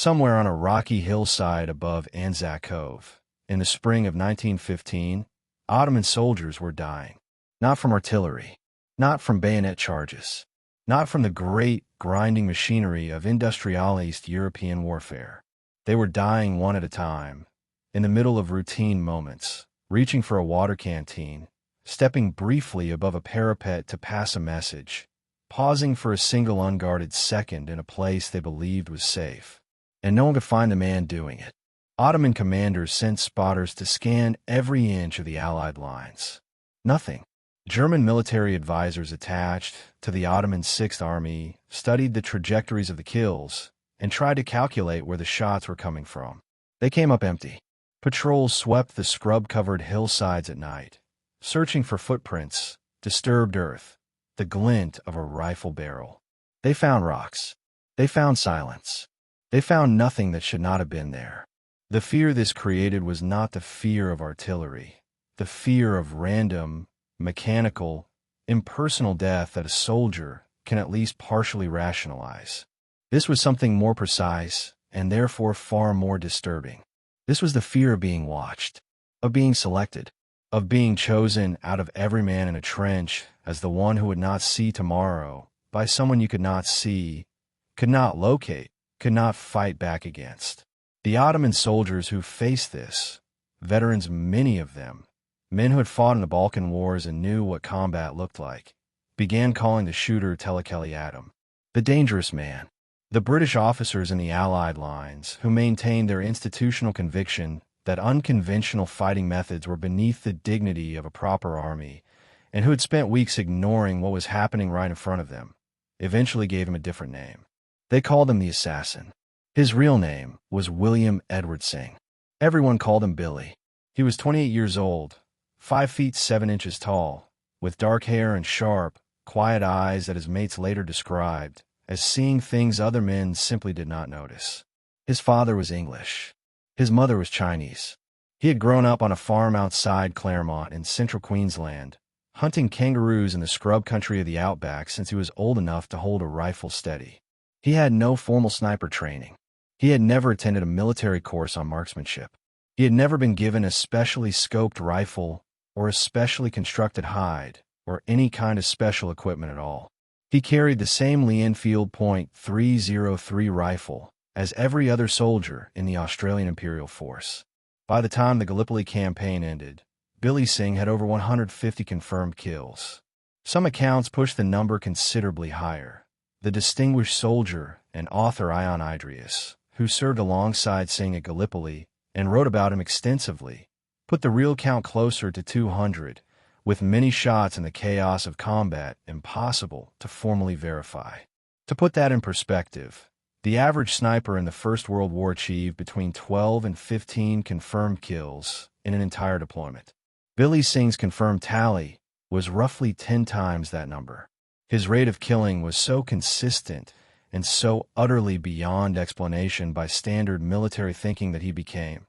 Somewhere on a rocky hillside above ANZAC Cove, in the spring of 1915, Ottoman soldiers were dying. Not from artillery, not from bayonet charges, not from the great, grinding machinery of industrialized European warfare. They were dying one at a time, in the middle of routine moments, reaching for a water canteen, stepping briefly above a parapet to pass a message, pausing for a single unguarded second in a place they believed was safe. And no one could find the man doing it. Ottoman commanders sent spotters to scan every inch of the Allied lines. Nothing. German military advisors attached to the Ottoman Sixth Army studied the trajectories of the kills and tried to calculate where the shots were coming from. They came up empty. Patrols swept the scrub-covered hillsides at night, searching for footprints, disturbed earth, the glint of a rifle barrel. They found rocks. They found silence. They found nothing that should not have been there. The fear this created was not the fear of artillery, the fear of random, mechanical, impersonal death that a soldier can at least partially rationalize. This was something more precise and therefore far more disturbing. This was the fear of being watched, of being selected, of being chosen out of every man in a trench as the one who would not see tomorrow by someone you could not see, could not locate, could not fight back against. The Ottoman soldiers who faced this, veterans many of them, men who had fought in the Balkan Wars and knew what combat looked like, began calling the shooter Telekeli Adam, the dangerous man. The British officers in the Allied lines, who maintained their institutional conviction that unconventional fighting methods were beneath the dignity of a proper army, and who had spent weeks ignoring what was happening right in front of them, eventually gave him a different name. They called him the assassin. His real name was William Edward Singh. Everyone called him Billy. He was 28 years old, 5 feet 7 inches tall, with dark hair and sharp, quiet eyes that his mates later described as seeing things other men simply did not notice. His father was English. His mother was Chinese. He had grown up on a farm outside Claremont in central Queensland, hunting kangaroos in the scrub country of the outback since he was old enough to hold a rifle steady. He had no formal sniper training. He had never attended a military course on marksmanship. He had never been given a specially scoped rifle or a specially constructed hide or any kind of special equipment at all. He carried the same Lee-Enfield .303 rifle as every other soldier in the Australian Imperial Force. By the time the Gallipoli campaign ended, Billy Singh had over 150 confirmed kills. Some accounts pushed the number considerably higher. The distinguished soldier and author Ion Idrius, who served alongside Singh at Gallipoli and wrote about him extensively, put the real count closer to 200, with many shots in the chaos of combat impossible to formally verify. To put that in perspective, the average sniper in the First World War achieved between 12 and 15 confirmed kills in an entire deployment. Billy Singh's confirmed tally was roughly 10 times that number. His rate of killing was so consistent and so utterly beyond explanation by standard military thinking that he became,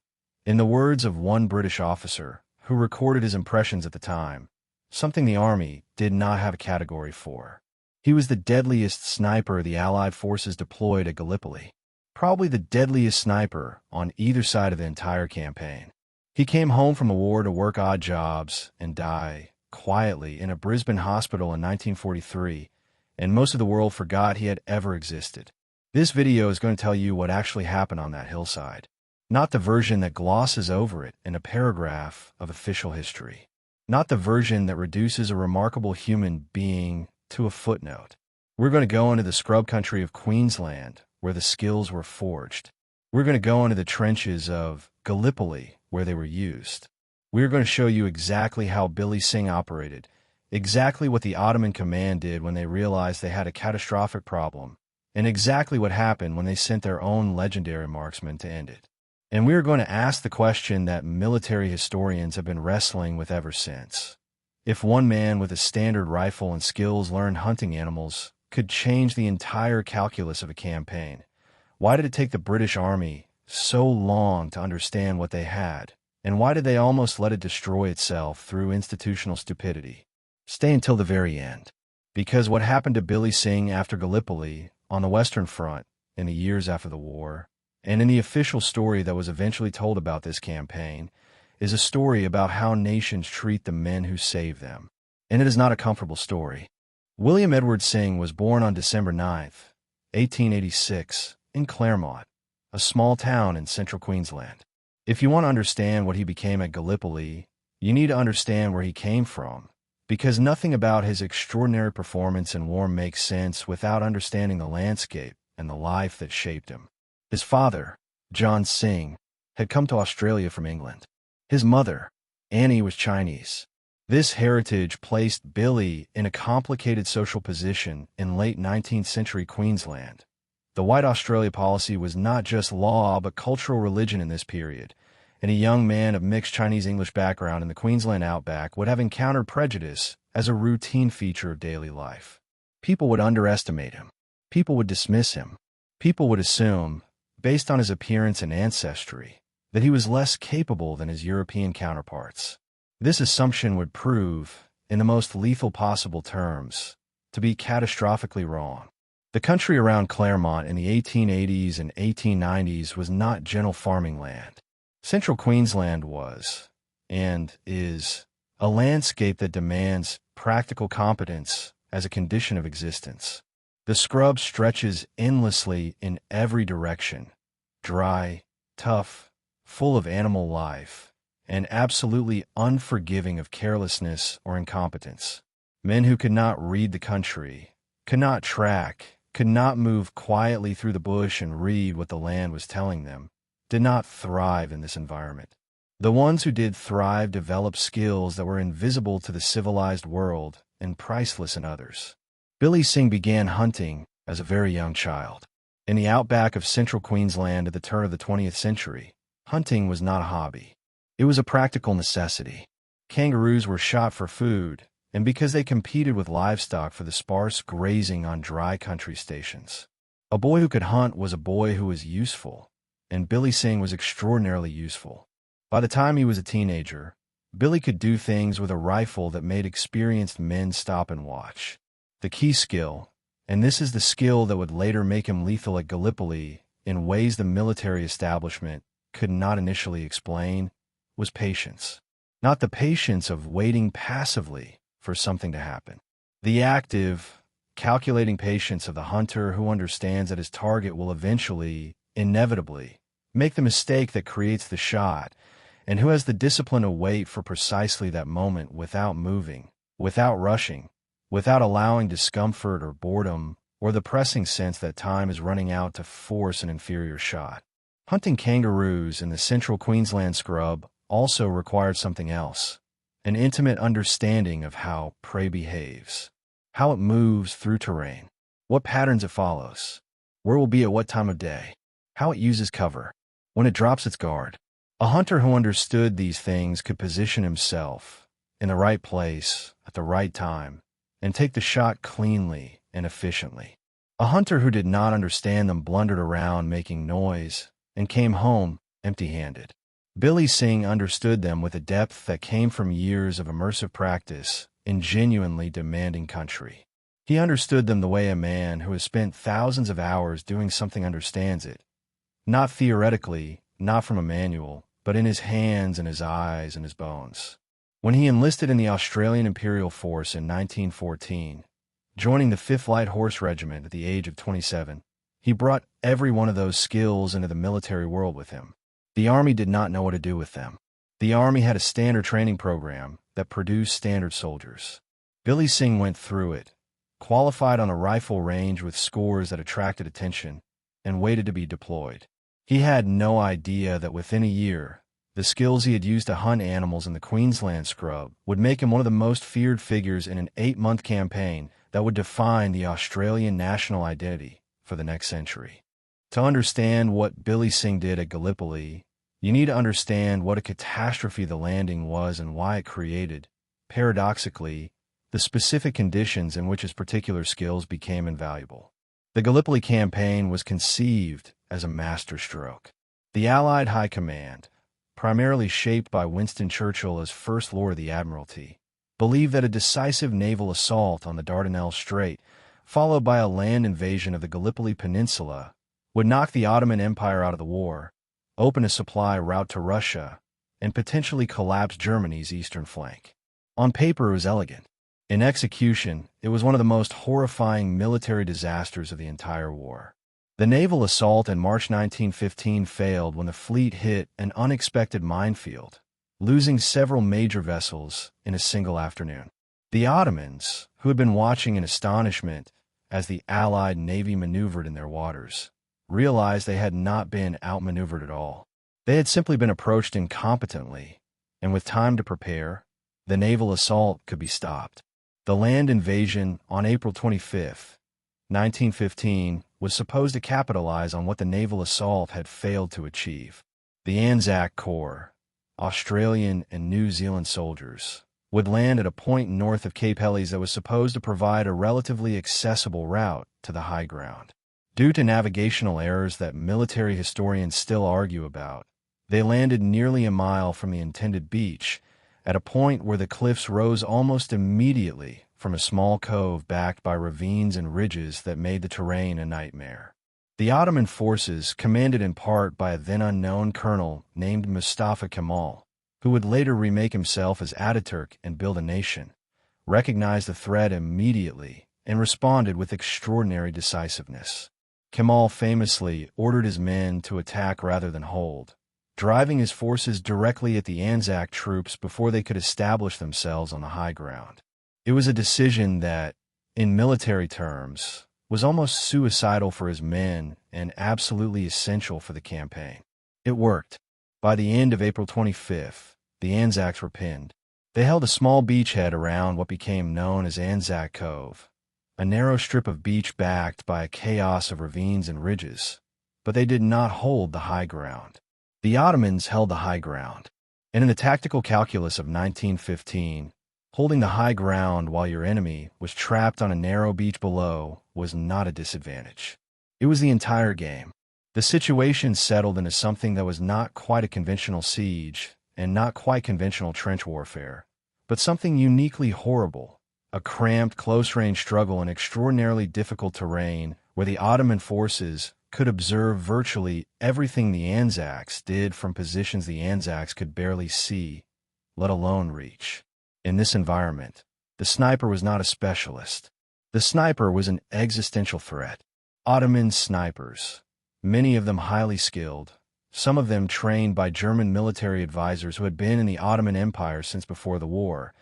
in the words of one British officer who recorded his impressions at the time, something the Army did not have a category for. He was the deadliest sniper the Allied forces deployed at Gallipoli, probably the deadliest sniper on either side of the entire campaign. He came home from the war to work odd jobs and die quietly in a Brisbane hospital in 1943, and most of the world forgot he had ever existed. This video is going to tell you what actually happened on that hillside, not the version that glosses over it in a paragraph of official history, not the version that reduces a remarkable human being to a footnote. We're going to go into the scrub country of Queensland, where the skills were forged. We're going to go into the trenches of Gallipoli, where they were used. We're going to show you exactly how Billy Singh operated, exactly what the Ottoman command did when they realized they had a catastrophic problem, and exactly what happened when they sent their own legendary marksman to end it. And we are going to ask the question that military historians have been wrestling with ever since. If one man with a standard rifle and skills learned hunting animals could change the entire calculus of a campaign, why did it take the British Army so long to understand what they had? And why did they almost let it destroy itself through institutional stupidity? Stay until the very end. Because what happened to Billy Singh after Gallipoli on the Western Front in the years after the war And in the official story that was eventually told about this campaign is a story about how nations treat the men who save them. And it is not a comfortable story. William Edward Synge was born on December 9th, 1886, in Claremont, a small town in central Queensland. If you want to understand what he became at Gallipoli, you need to understand where he came from, because nothing about his extraordinary performance in war makes sense without understanding the landscape and the life that shaped him. His father, John Synge, had come to Australia from England. His mother, Annie, was Chinese. This heritage placed Billy in a complicated social position in late 19th century Queensland. The White Australia policy was not just law but cultural religion in this period, and a young man of mixed Chinese-English background in the Queensland outback would have encountered prejudice as a routine feature of daily life. People would underestimate him. People would dismiss him. People would assume, based on his appearance and ancestry, that he was less capable than his European counterparts. This assumption would prove, in the most lethal possible terms, to be catastrophically wrong. The country around Claremont in the 1880s and 1890s was not gentle farming land. Central Queensland was, and is, a landscape that demands practical competence as a condition of existence. The scrub stretches endlessly in every direction, dry, tough, full of animal life, and absolutely unforgiving of carelessness or incompetence. Men who could not read the country, could not track, could not move quietly through the bush and read what the land was telling them, did not thrive in this environment. The ones who did thrive developed skills that were invisible to the civilized world and priceless in others. Billy Synge began hunting as a very young child. In the outback of central Queensland at the turn of the 20th century, hunting was not a hobby. It was a practical necessity. Kangaroos were shot for food, and because they competed with livestock for the sparse grazing on dry country stations. A boy who could hunt was a boy who was useful, and Billy Synge was extraordinarily useful. By the time he was a teenager, Billy could do things with a rifle that made experienced men stop and watch. The key skill, and this is the skill that would later make him lethal at Gallipoli in ways the military establishment could not initially explain, was patience. Not the patience of waiting passively for something to happen. The active, calculating patience of the hunter who understands that his target will eventually, inevitably, make the mistake that creates the shot, and who has the discipline to wait for precisely that moment without moving, without rushing, without allowing discomfort or boredom or the pressing sense that time is running out to force an inferior shot. Hunting kangaroos in the central Queensland scrub also required something else, an intimate understanding of how prey behaves, how it moves through terrain, what patterns it follows, where it will be at what time of day, how it uses cover, when it drops its guard. A hunter who understood these things could position himself in the right place at the right time and take the shot cleanly and efficiently. A hunter who did not understand them blundered around making noise and came home empty-handed. Billy Synge understood them with a depth that came from years of immersive practice in genuinely demanding country. He understood them the way a man who has spent thousands of hours doing something understands it, not theoretically, not from a manual, but in his hands and his eyes and his bones. When he enlisted in the Australian Imperial Force in 1914, joining the 5th Light Horse Regiment at the age of 27, he brought every one of those skills into the military world with him. The Army did not know what to do with them. The Army had a standard training program that produced standard soldiers. Billy Synge went through it, qualified on a rifle range with scores that attracted attention, and waited to be deployed. He had no idea that within a year, the skills he had used to hunt animals in the Queensland scrub would make him one of the most feared figures in an 8-month campaign that would define the Australian national identity for the next century. To understand what Billy Synge did at Gallipoli, you need to understand what a catastrophe the landing was and why it created, paradoxically, the specific conditions in which his particular skills became invaluable. The Gallipoli campaign was conceived as a masterstroke. The Allied High Command, primarily shaped by Winston Churchill as First Lord of the Admiralty, believed that a decisive naval assault on the Dardanelles Strait, followed by a land invasion of the Gallipoli Peninsula, would knock the Ottoman Empire out of the war, open a supply route to Russia, and potentially collapse Germany's eastern flank. On paper, it was elegant. In execution, it was one of the most horrifying military disasters of the entire war. The naval assault in March 1915 failed when the fleet hit an unexpected minefield, losing several major vessels in a single afternoon. The Ottomans, who had been watching in astonishment as the Allied navy maneuvered in their waters, realized they had not been outmaneuvered at all. They had simply been approached incompetently, and with time to prepare, the naval assault could be stopped. The land invasion on April 25, 1915, was supposed to capitalize on what the naval assault had failed to achieve. The ANZAC Corps, Australian and New Zealand soldiers, would land at a point north of Cape Helles that was supposed to provide a relatively accessible route to the high ground. Due to navigational errors that military historians still argue about, they landed nearly a mile from the intended beach, at a point where the cliffs rose almost immediately from a small cove backed by ravines and ridges that made the terrain a nightmare. The Ottoman forces, commanded in part by a then-unknown colonel named Mustafa Kemal, who would later remake himself as Ataturk and build a nation, recognized the threat immediately and responded with extraordinary decisiveness. Kemal famously ordered his men to attack rather than hold, driving his forces directly at the ANZAC troops before they could establish themselves on the high ground. It was a decision that, in military terms, was almost suicidal for his men and absolutely essential for the campaign. It worked. By the end of April 25th, the ANZACs were pinned. They held a small beachhead around what became known as ANZAC Cove, a narrow strip of beach backed by a chaos of ravines and ridges, but they did not hold the high ground. The Ottomans held the high ground, and in the tactical calculus of 1915, holding the high ground while your enemy was trapped on a narrow beach below was not a disadvantage. It was the entire game. The situation settled into something that was not quite a conventional siege and not quite conventional trench warfare, but something uniquely horrible, a cramped, close-range struggle in extraordinarily difficult terrain where the Ottoman forces could observe virtually everything the ANZACs did from positions the ANZACs could barely see, let alone reach. In this environment, the sniper was not a specialist. The sniper was an existential threat. Ottoman snipers, many of them highly skilled, some of them trained by German military advisors who had been in the Ottoman Empire since before the war,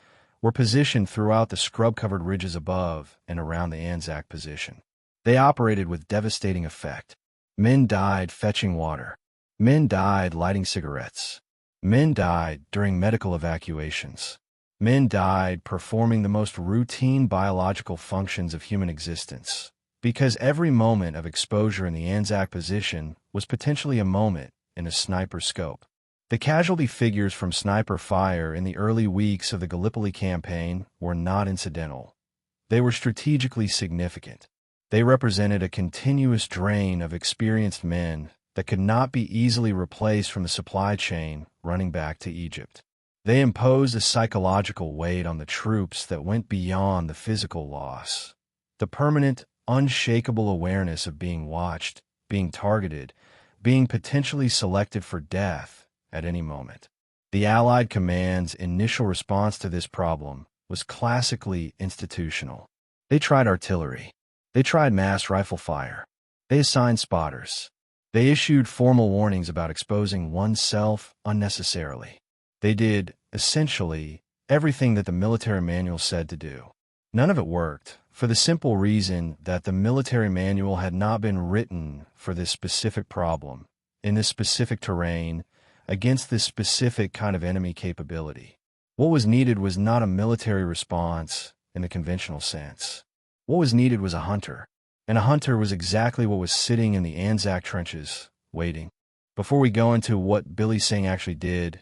were positioned throughout the scrub-covered ridges above and around the ANZAC position. They operated with devastating effect. Men died fetching water. Men died lighting cigarettes. Men died during medical evacuations. Men died performing the most routine biological functions of human existence, because every moment of exposure in the ANZAC position was potentially a moment in a sniper's scope. The casualty figures from sniper fire in the early weeks of the Gallipoli campaign were not incidental. They were strategically significant. They represented a continuous drain of experienced men that could not be easily replaced from the supply chain running back to Egypt. They imposed a psychological weight on the troops that went beyond the physical loss. The permanent, unshakable awareness of being watched, being targeted, being potentially selected for death at any moment. The Allied command's initial response to this problem was classically institutional. They tried artillery. They tried mass rifle fire. They assigned spotters. They issued formal warnings about exposing oneself unnecessarily. They did, essentially, everything that the military manual said to do. None of it worked, for the simple reason that the military manual had not been written for this specific problem, in this specific terrain, against this specific kind of enemy capability. What was needed was not a military response in the conventional sense. What was needed was a hunter, and a hunter was exactly what was sitting in the ANZAC trenches, waiting. Before we go into what Billy Singh actually did,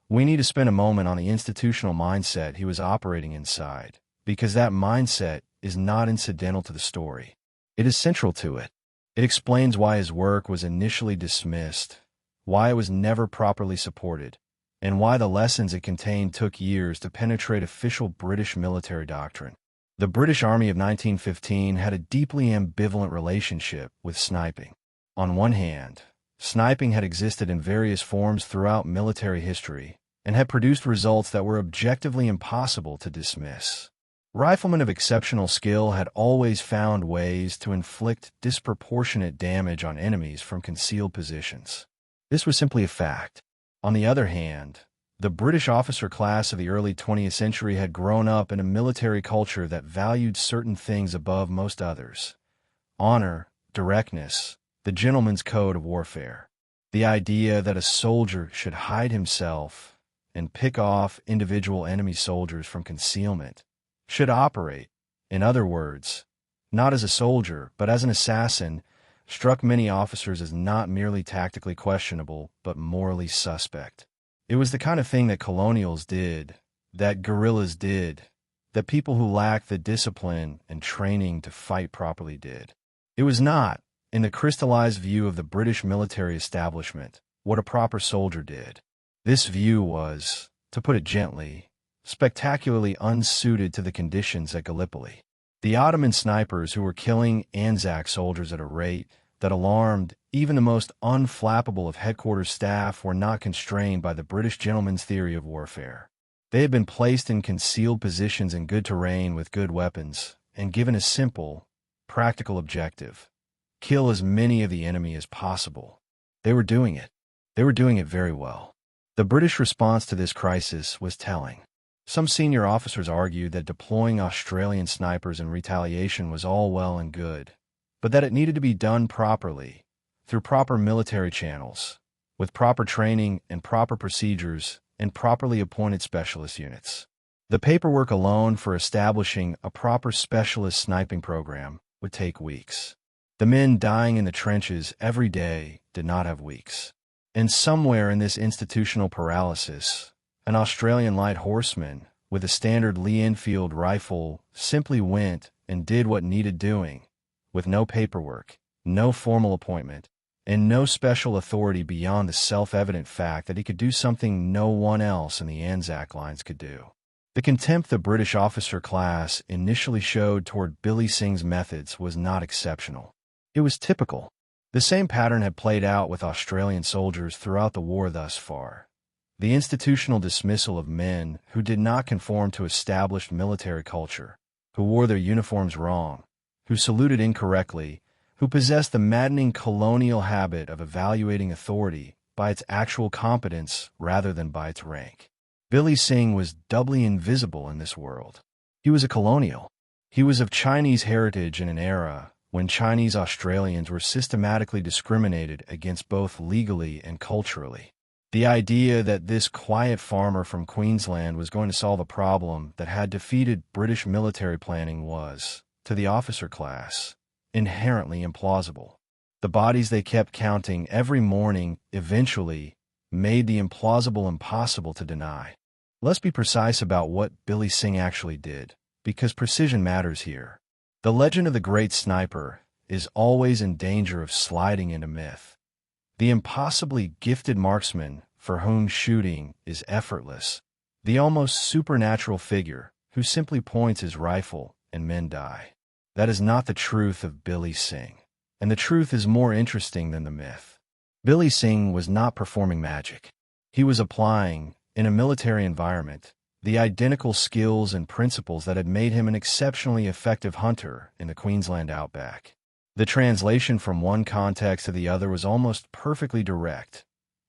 we need to spend a moment on the institutional mindset he was operating inside, because that mindset is not incidental to the story. It is central to it. It explains why his work was initially dismissed, why it was never properly supported, and why the lessons it contained took years to penetrate official British military doctrine. The British Army of 1915 had a deeply ambivalent relationship with sniping. On one hand, sniping had existed in various forms throughout military history and had produced results that were objectively impossible to dismiss. Riflemen of exceptional skill had always found ways to inflict disproportionate damage on enemies from concealed positions. This was simply a fact. On the other hand, the British officer class of the early 20th century had grown up in a military culture that valued certain things above most others: honor, directness, the gentleman's code of warfare. The idea that a soldier should hide himself and pick off individual enemy soldiers from concealment, should operate, in other words, not as a soldier but as an assassin, struck many officers as not merely tactically questionable but morally suspect. It was the kind of thing that colonials did, that guerrillas did, that people who lacked the discipline and training to fight properly did. It was not, in the crystallized view of the British military establishment, what a proper soldier did. This view was, to put it gently, spectacularly unsuited to the conditions at Gallipoli. The Ottoman snipers who were killing ANZAC soldiers at a rate that alarmed even the most unflappable of headquarters staff were not constrained by the British gentleman's theory of warfare. They had been placed in concealed positions in good terrain with good weapons and given a simple, practical objective: kill as many of the enemy as possible. They were doing it. They were doing it very well. The British response to this crisis was telling. Some senior officers argued that deploying Australian snipers in retaliation was all well and good, but that it needed to be done properly, through proper military channels, with proper training and proper procedures and properly appointed specialist units. The paperwork alone for establishing a proper specialist sniping program would take weeks. The men dying in the trenches every day did not have weeks. And somewhere in this institutional paralysis, an Australian light horseman with a standard Lee-Enfield rifle simply went and did what needed doing, with no paperwork, no formal appointment, and no special authority beyond the self-evident fact that he could do something no one else in the ANZAC lines could do. The contempt the British officer class initially showed toward Billy Singh's methods was not exceptional. It was typical. The same pattern had played out with Australian soldiers throughout the war thus far. The institutional dismissal of men who did not conform to established military culture, who wore their uniforms wrong, who saluted incorrectly, who possessed the maddening colonial habit of evaluating authority by its actual competence rather than by its rank. Billy Singh was doubly invisible in this world. He was a colonial. He was of Chinese heritage in an era when Chinese Australians were systematically discriminated against both legally and culturally. The idea that this quiet farmer from Queensland was going to solve a problem that had defeated British military planning was, to the officer class, inherently implausible. The bodies they kept counting every morning eventually made the implausible impossible to deny. Let's be precise about what Billy Singh actually did, because precision matters here. The legend of the great sniper is always in danger of sliding into myth. The impossibly gifted marksman for whom shooting is effortless, the almost supernatural figure who simply points his rifle and men die. That is not the truth of Billy Singh, and the truth is more interesting than the myth. Billy Singh was not performing magic. He was applying, in a military environment, the identical skills and principles that had made him an exceptionally effective hunter in the Queensland outback. The translation from one context to the other was almost perfectly direct,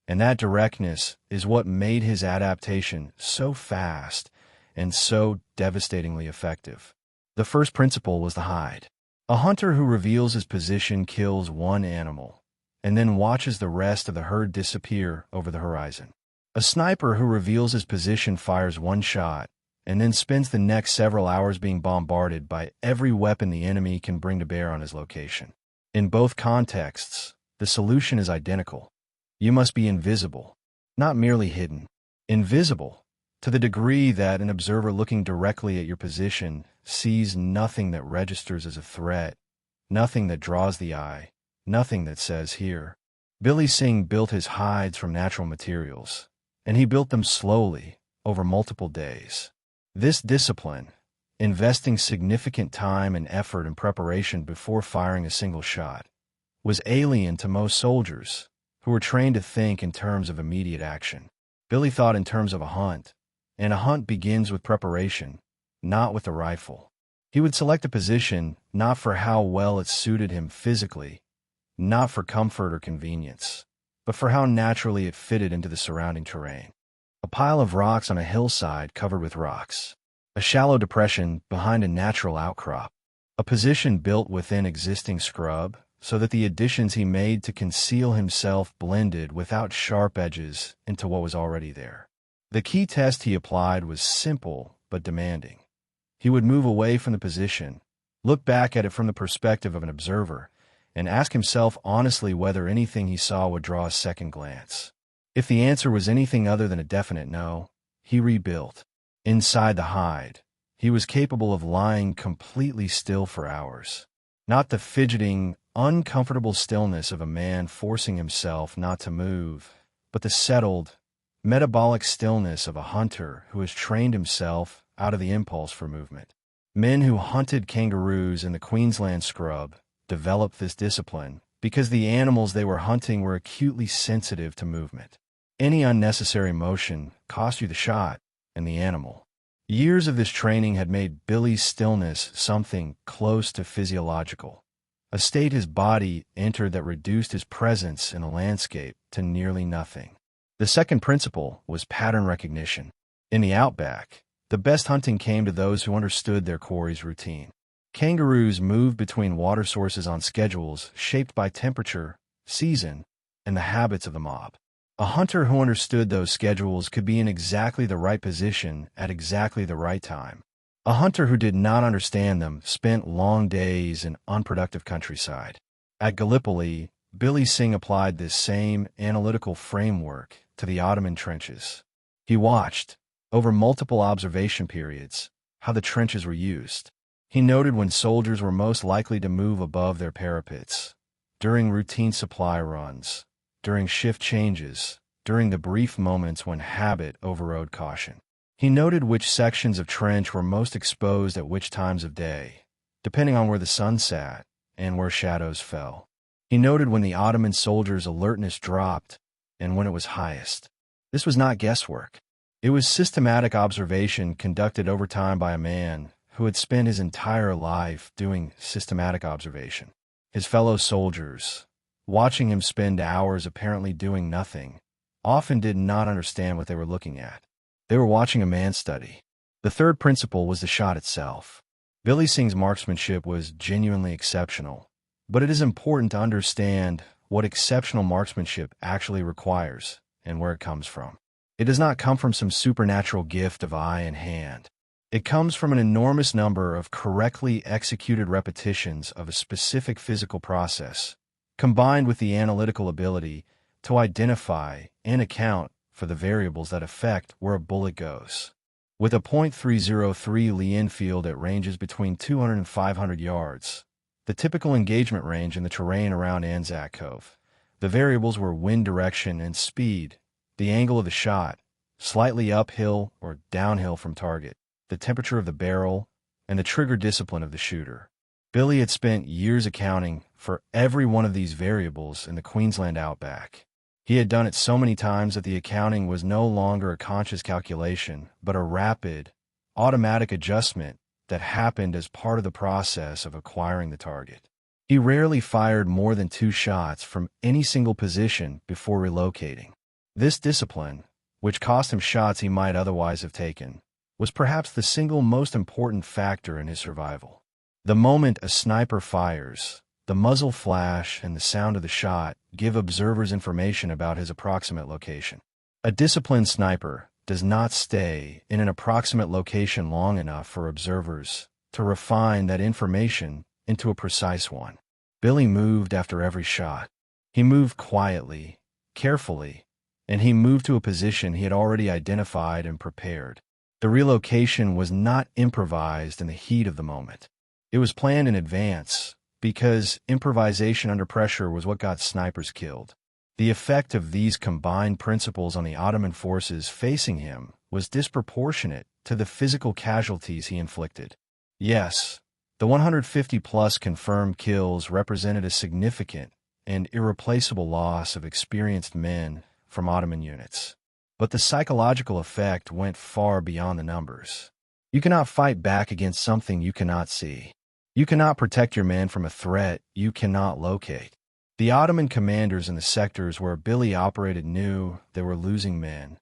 and that directness is what made his adaptation so fast and so devastatingly effective. The first principle was the hide. A hunter who reveals his position kills one animal, and then watches the rest of the herd disappear over the horizon. A sniper who reveals his position fires one shot, and then spends the next several hours being bombarded by every weapon the enemy can bring to bear on his location. In both contexts, the solution is identical. You must be invisible, not merely hidden. Invisible, to the degree that an observer looking directly at your position sees nothing that registers as a threat, nothing that draws the eye, nothing that says here. Billy Singh built his hides from natural materials, and he built them slowly, over multiple days. This discipline, investing significant time and effort in preparation before firing a single shot, was alien to most soldiers, who were trained to think in terms of immediate action. Billy thought in terms of a hunt, and a hunt begins with preparation, not with the rifle. He would select a position not for how well it suited him physically, not for comfort or convenience, but for how naturally it fitted into the surrounding terrain. A pile of rocks on a hillside covered with rocks. A shallow depression behind a natural outcrop. A position built within existing scrub, so that the additions he made to conceal himself blended without sharp edges into what was already there. The key test he applied was simple but demanding. He would move away from the position, look back at it from the perspective of an observer, and ask himself honestly whether anything he saw would draw a second glance. If the answer was anything other than a definite no, he rebuilt. Inside the hide, he was capable of lying completely still for hours. Not the fidgeting, uncomfortable stillness of a man forcing himself not to move, but the settled, metabolic stillness of a hunter who has trained himself out of the impulse for movement. Men who hunted kangaroos in the Queensland scrub developed this discipline because the animals they were hunting were acutely sensitive to movement. Any unnecessary motion cost you the shot and the animal. Years of this training had made Billy's stillness something close to physiological, a state his body entered that reduced his presence in a landscape to nearly nothing. The second principle was pattern recognition. In the outback, the best hunting came to those who understood their quarry's routine. Kangaroos moved between water sources on schedules shaped by temperature, season, and the habits of the mob. A hunter who understood those schedules could be in exactly the right position at exactly the right time. A hunter who did not understand them spent long days in unproductive countryside. At Gallipoli, Billy Singh applied this same analytical framework to the Ottoman trenches. He watched, over multiple observation periods, how the trenches were used. He noted when soldiers were most likely to move above their parapets, during routine supply runs, during shift changes, during the brief moments when habit overrode caution. He noted which sections of trench were most exposed at which times of day, depending on where the sun sat and where shadows fell. He noted when the Ottoman soldiers' alertness dropped and when it was highest. This was not guesswork. It was systematic observation conducted over time by a man who had spent his entire life doing systematic observation. His fellow soldiers, watching him spend hours apparently doing nothing, often did not understand what they were looking at. They were watching a man study. The third principle was the shot itself. Billy Singh's marksmanship was genuinely exceptional, but it is important to understand what exceptional marksmanship actually requires and where it comes from. It does not come from some supernatural gift of eye and hand. It comes from an enormous number of correctly executed repetitions of a specific physical process, combined with the analytical ability to identify and account for the variables that affect where a bullet goes. With a .303 Lee-Enfield at ranges between 200 and 500 yards, the typical engagement range in the terrain around ANZAC Cove, the variables were wind direction and speed, the angle of the shot, slightly uphill or downhill from target, the temperature of the barrel, and the trigger discipline of the shooter. Billy had spent years accounting for every one of these variables in the Queensland outback. He had done it so many times that the accounting was no longer a conscious calculation, but a rapid, automatic adjustment that happened as part of the process of acquiring the target. He rarely fired more than 2 shots from any single position before relocating. This discipline, which cost him shots he might otherwise have taken, was perhaps the single most important factor in his survival. The moment a sniper fires, the muzzle flash and the sound of the shot give observers information about his approximate location. A disciplined sniper does not stay in an approximate location long enough for observers to refine that information into a precise one. Billy moved after every shot. He moved quietly, carefully, and he moved to a position he had already identified and prepared. The relocation was not improvised in the heat of the moment. It was planned in advance, because improvisation under pressure was what got snipers killed. The effect of these combined principles on the Ottoman forces facing him was disproportionate to the physical casualties he inflicted. Yes, the 150-plus confirmed kills represented a significant and irreplaceable loss of experienced men from Ottoman units. But the psychological effect went far beyond the numbers. You cannot fight back against something you cannot see. You cannot protect your men from a threat you cannot locate. The Ottoman commanders in the sectors where Billy operated knew they were losing men.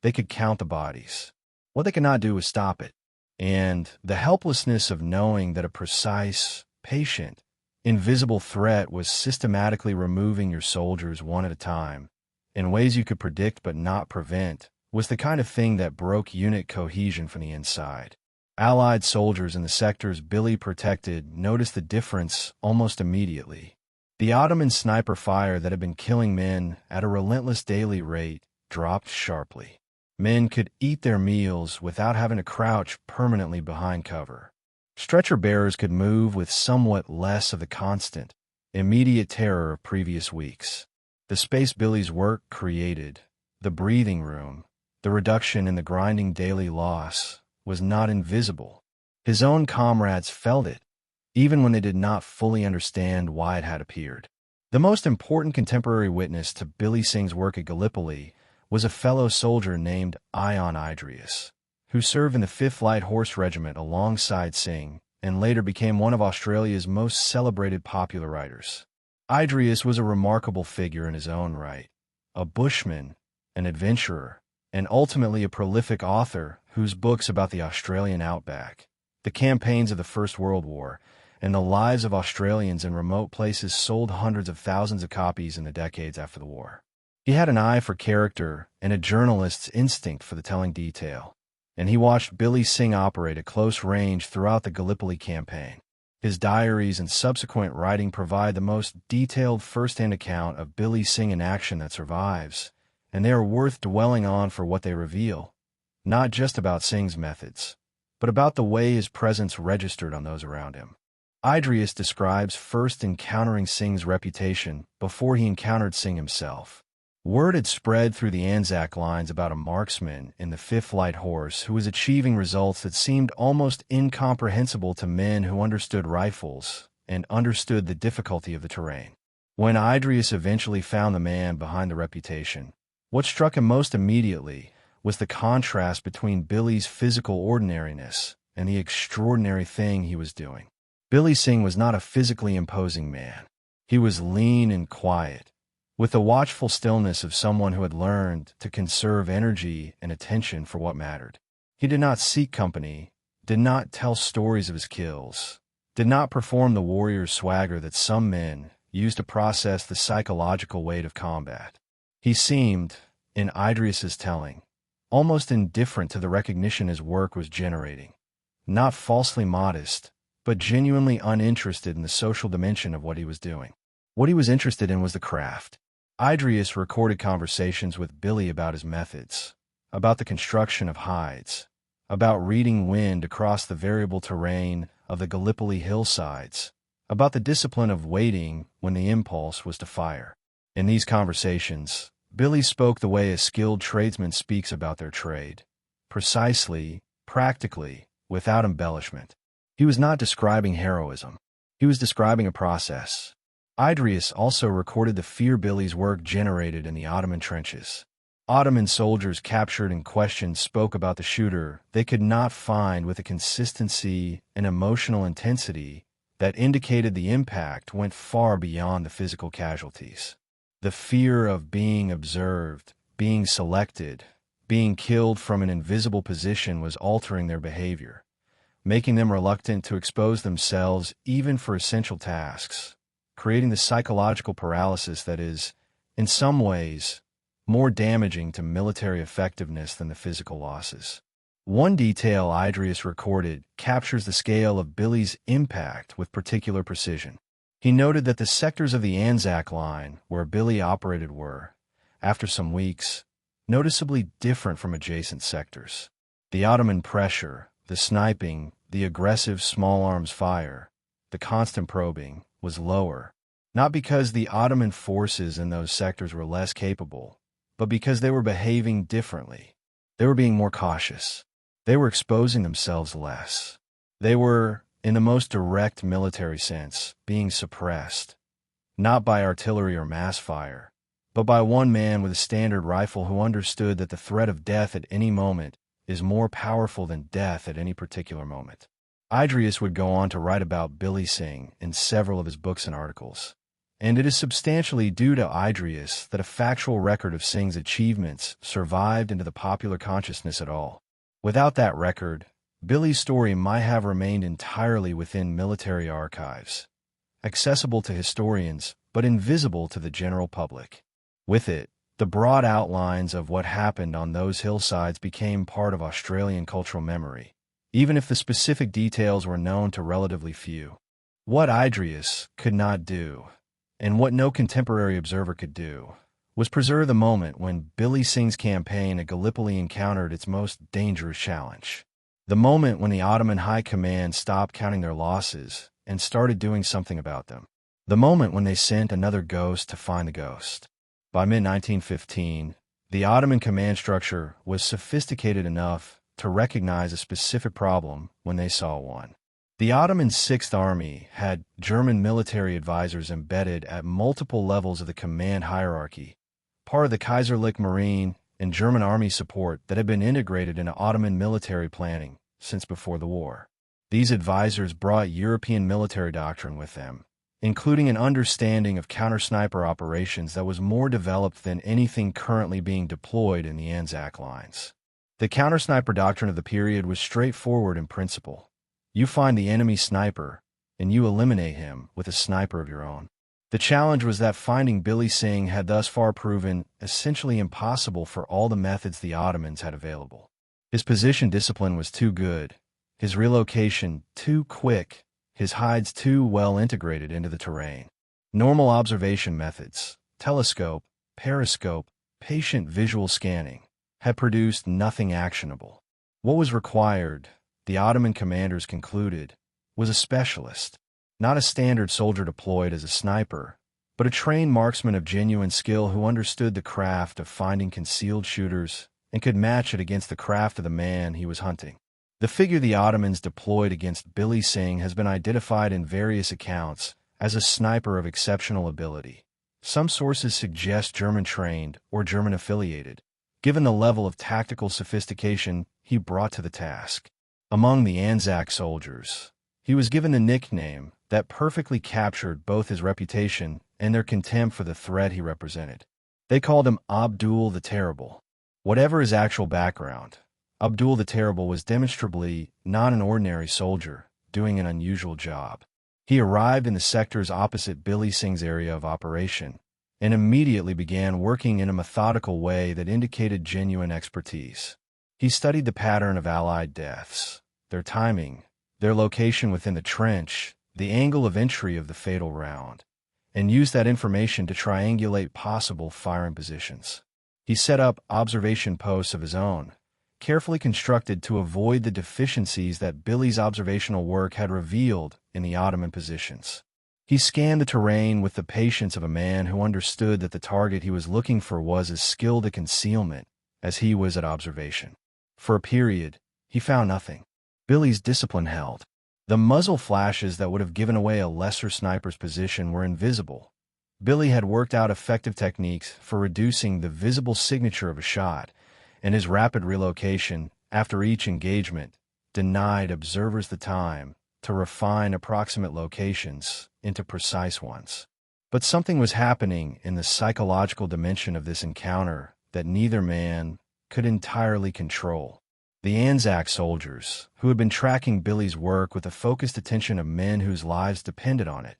They could count the bodies. What they could not do was stop it. And the helplessness of knowing that a precise, patient, invisible threat was systematically removing your soldiers one at a time, in ways you could predict but not prevent, was the kind of thing that broke unit cohesion from the inside. Allied soldiers in the sectors Billy protected noticed the difference almost immediately. The Ottoman sniper fire that had been killing men at a relentless daily rate dropped sharply. Men could eat their meals without having to crouch permanently behind cover. Stretcher bearers could move with somewhat less of the constant, immediate terror of previous weeks. The space Billy's work created, the breathing room, the reduction in the grinding daily loss, was not invisible. His own comrades felt it, even when they did not fully understand why it had appeared. The most important contemporary witness to Billy Singh's work at Gallipoli was a fellow soldier named Ion Idrius, who served in the 5th Light Horse Regiment alongside Singh and later became one of Australia's most celebrated popular writers. Idrius was a remarkable figure in his own right, a bushman, an adventurer, and ultimately a prolific author whose books about the Australian outback, the campaigns of the First World War, and the lives of Australians in remote places sold hundreds of thousands of copies in the decades after the war. He had an eye for character and a journalist's instinct for the telling detail, and he watched Billy Singh operate at close range throughout the Gallipoli campaign. His diaries and subsequent writing provide the most detailed first-hand account of Billy Singh in action that survives, and they are worth dwelling on for what they reveal, not just about Singh's methods, but about the way his presence registered on those around him. Idrius describes first encountering Singh's reputation before he encountered Singh himself. Word had spread through the ANZAC lines about a marksman in the 5th Light Horse who was achieving results that seemed almost incomprehensible to men who understood rifles and understood the difficulty of the terrain. When Idrius eventually found the man behind the reputation, what struck him most immediately was the contrast between Billy's physical ordinariness and the extraordinary thing he was doing. Billy Singh was not a physically imposing man. He was lean and quiet, with the watchful stillness of someone who had learned to conserve energy and attention for what mattered. He did not seek company, did not tell stories of his kills, did not perform the warrior swagger that some men use to process the psychological weight of combat. He seemed, in Idrius's telling, almost indifferent to the recognition his work was generating, not falsely modest, but genuinely uninterested in the social dimension of what he was doing. What he was interested in was the craft. Idrius recorded conversations with Billy about his methods, about the construction of hides, about reading wind across the variable terrain of the Gallipoli hillsides, about the discipline of waiting when the impulse was to fire. In these conversations, Billy spoke the way a skilled tradesman speaks about their trade, precisely, practically, without embellishment. He was not describing heroism. He was describing a process. Idrius also recorded the fear Billy's work generated in the Ottoman trenches. Ottoman soldiers captured and questioned spoke about the shooter they could not find with a consistency and emotional intensity that indicated the impact went far beyond the physical casualties. The fear of being observed, being selected, being killed from an invisible position was altering their behavior, making them reluctant to expose themselves even for essential tasks, creating the psychological paralysis that is, in some ways, more damaging to military effectiveness than the physical losses. One detail Idrius recorded captures the scale of Billy's impact with particular precision. He noted that the sectors of the ANZAC line where Billy operated were, after some weeks, noticeably different from adjacent sectors. The Ottoman pressure, the sniping, the aggressive small arms fire, the constant probing, was lower, not because the Ottoman forces in those sectors were less capable, but because they were behaving differently. They were being more cautious. They were exposing themselves less. They were, in the most direct military sense, being suppressed, not by artillery or mass fire, but by one man with a standard rifle who understood that the threat of death at any moment is more powerful than death at any particular moment. Idries would go on to write about Billy Singh in several of his books and articles, and it is substantially due to Idries that a factual record of Singh's achievements survived into the popular consciousness at all. Without that record, Billy's story might have remained entirely within military archives, accessible to historians but invisible to the general public. With it, the broad outlines of what happened on those hillsides became part of Australian cultural memory, even if the specific details were known to relatively few. What Idries could not do, and what no contemporary observer could do, was preserve the moment when Billy Singh's campaign at Gallipoli encountered its most dangerous challenge. The moment when the Ottoman High Command stopped counting their losses and started doing something about them. The moment when they sent another ghost to find the ghost. By mid-1915, the Ottoman command structure was sophisticated enough to recognize a specific problem when they saw one. The Ottoman Sixth Army had German military advisors embedded at multiple levels of the command hierarchy, part of the Kaiserliche Marine and German army support that had been integrated into Ottoman military planning since before the war. These advisors brought European military doctrine with them, including an understanding of counter-sniper operations that was more developed than anything currently being deployed in the ANZAC lines. The counter-sniper doctrine of the period was straightforward in principle. You find the enemy sniper, and you eliminate him with a sniper of your own. The challenge was that finding Billy Singh had thus far proven essentially impossible for all the methods the Ottomans had available. His position discipline was too good, his relocation too quick, his hides too well integrated into the terrain. Normal observation methods, telescope, periscope, patient visual scanning, had produced nothing actionable. What was required, the Ottoman commanders concluded, was a specialist, not a standard soldier deployed as a sniper, but a trained marksman of genuine skill who understood the craft of finding concealed shooters and could match it against the craft of the man he was hunting. The figure the Ottomans deployed against Billy Singh has been identified in various accounts as a sniper of exceptional ability. Some sources suggest German-trained or German-affiliated, given the level of tactical sophistication he brought to the task. Among the ANZAC soldiers, he was given a nickname that perfectly captured both his reputation and their contempt for the threat he represented. They called him Abdul the Terrible. Whatever his actual background, Abdul the Terrible was demonstrably not an ordinary soldier doing an unusual job. He arrived in the sectors opposite Billy Singh's area of operation and immediately began working in a methodical way that indicated genuine expertise. He studied the pattern of Allied deaths, their timing, their location within the trench, the angle of entry of the fatal round, and used that information to triangulate possible firing positions. He set up observation posts of his own, carefully constructed to avoid the deficiencies that Billy's observational work had revealed in the Ottoman positions. He scanned the terrain with the patience of a man who understood that the target he was looking for was as skilled at concealment as he was at observation. For a period, he found nothing. Billy's discipline held. The muzzle flashes that would have given away a lesser sniper's position were invisible. Billy had worked out effective techniques for reducing the visible signature of a shot, and his rapid relocation, after each engagement, denied observers the time to refine approximate locations into precise ones. But something was happening in the psychological dimension of this encounter that neither man could entirely control. The ANZAC soldiers, who had been tracking Billy's work with the focused attention of men whose lives depended on it,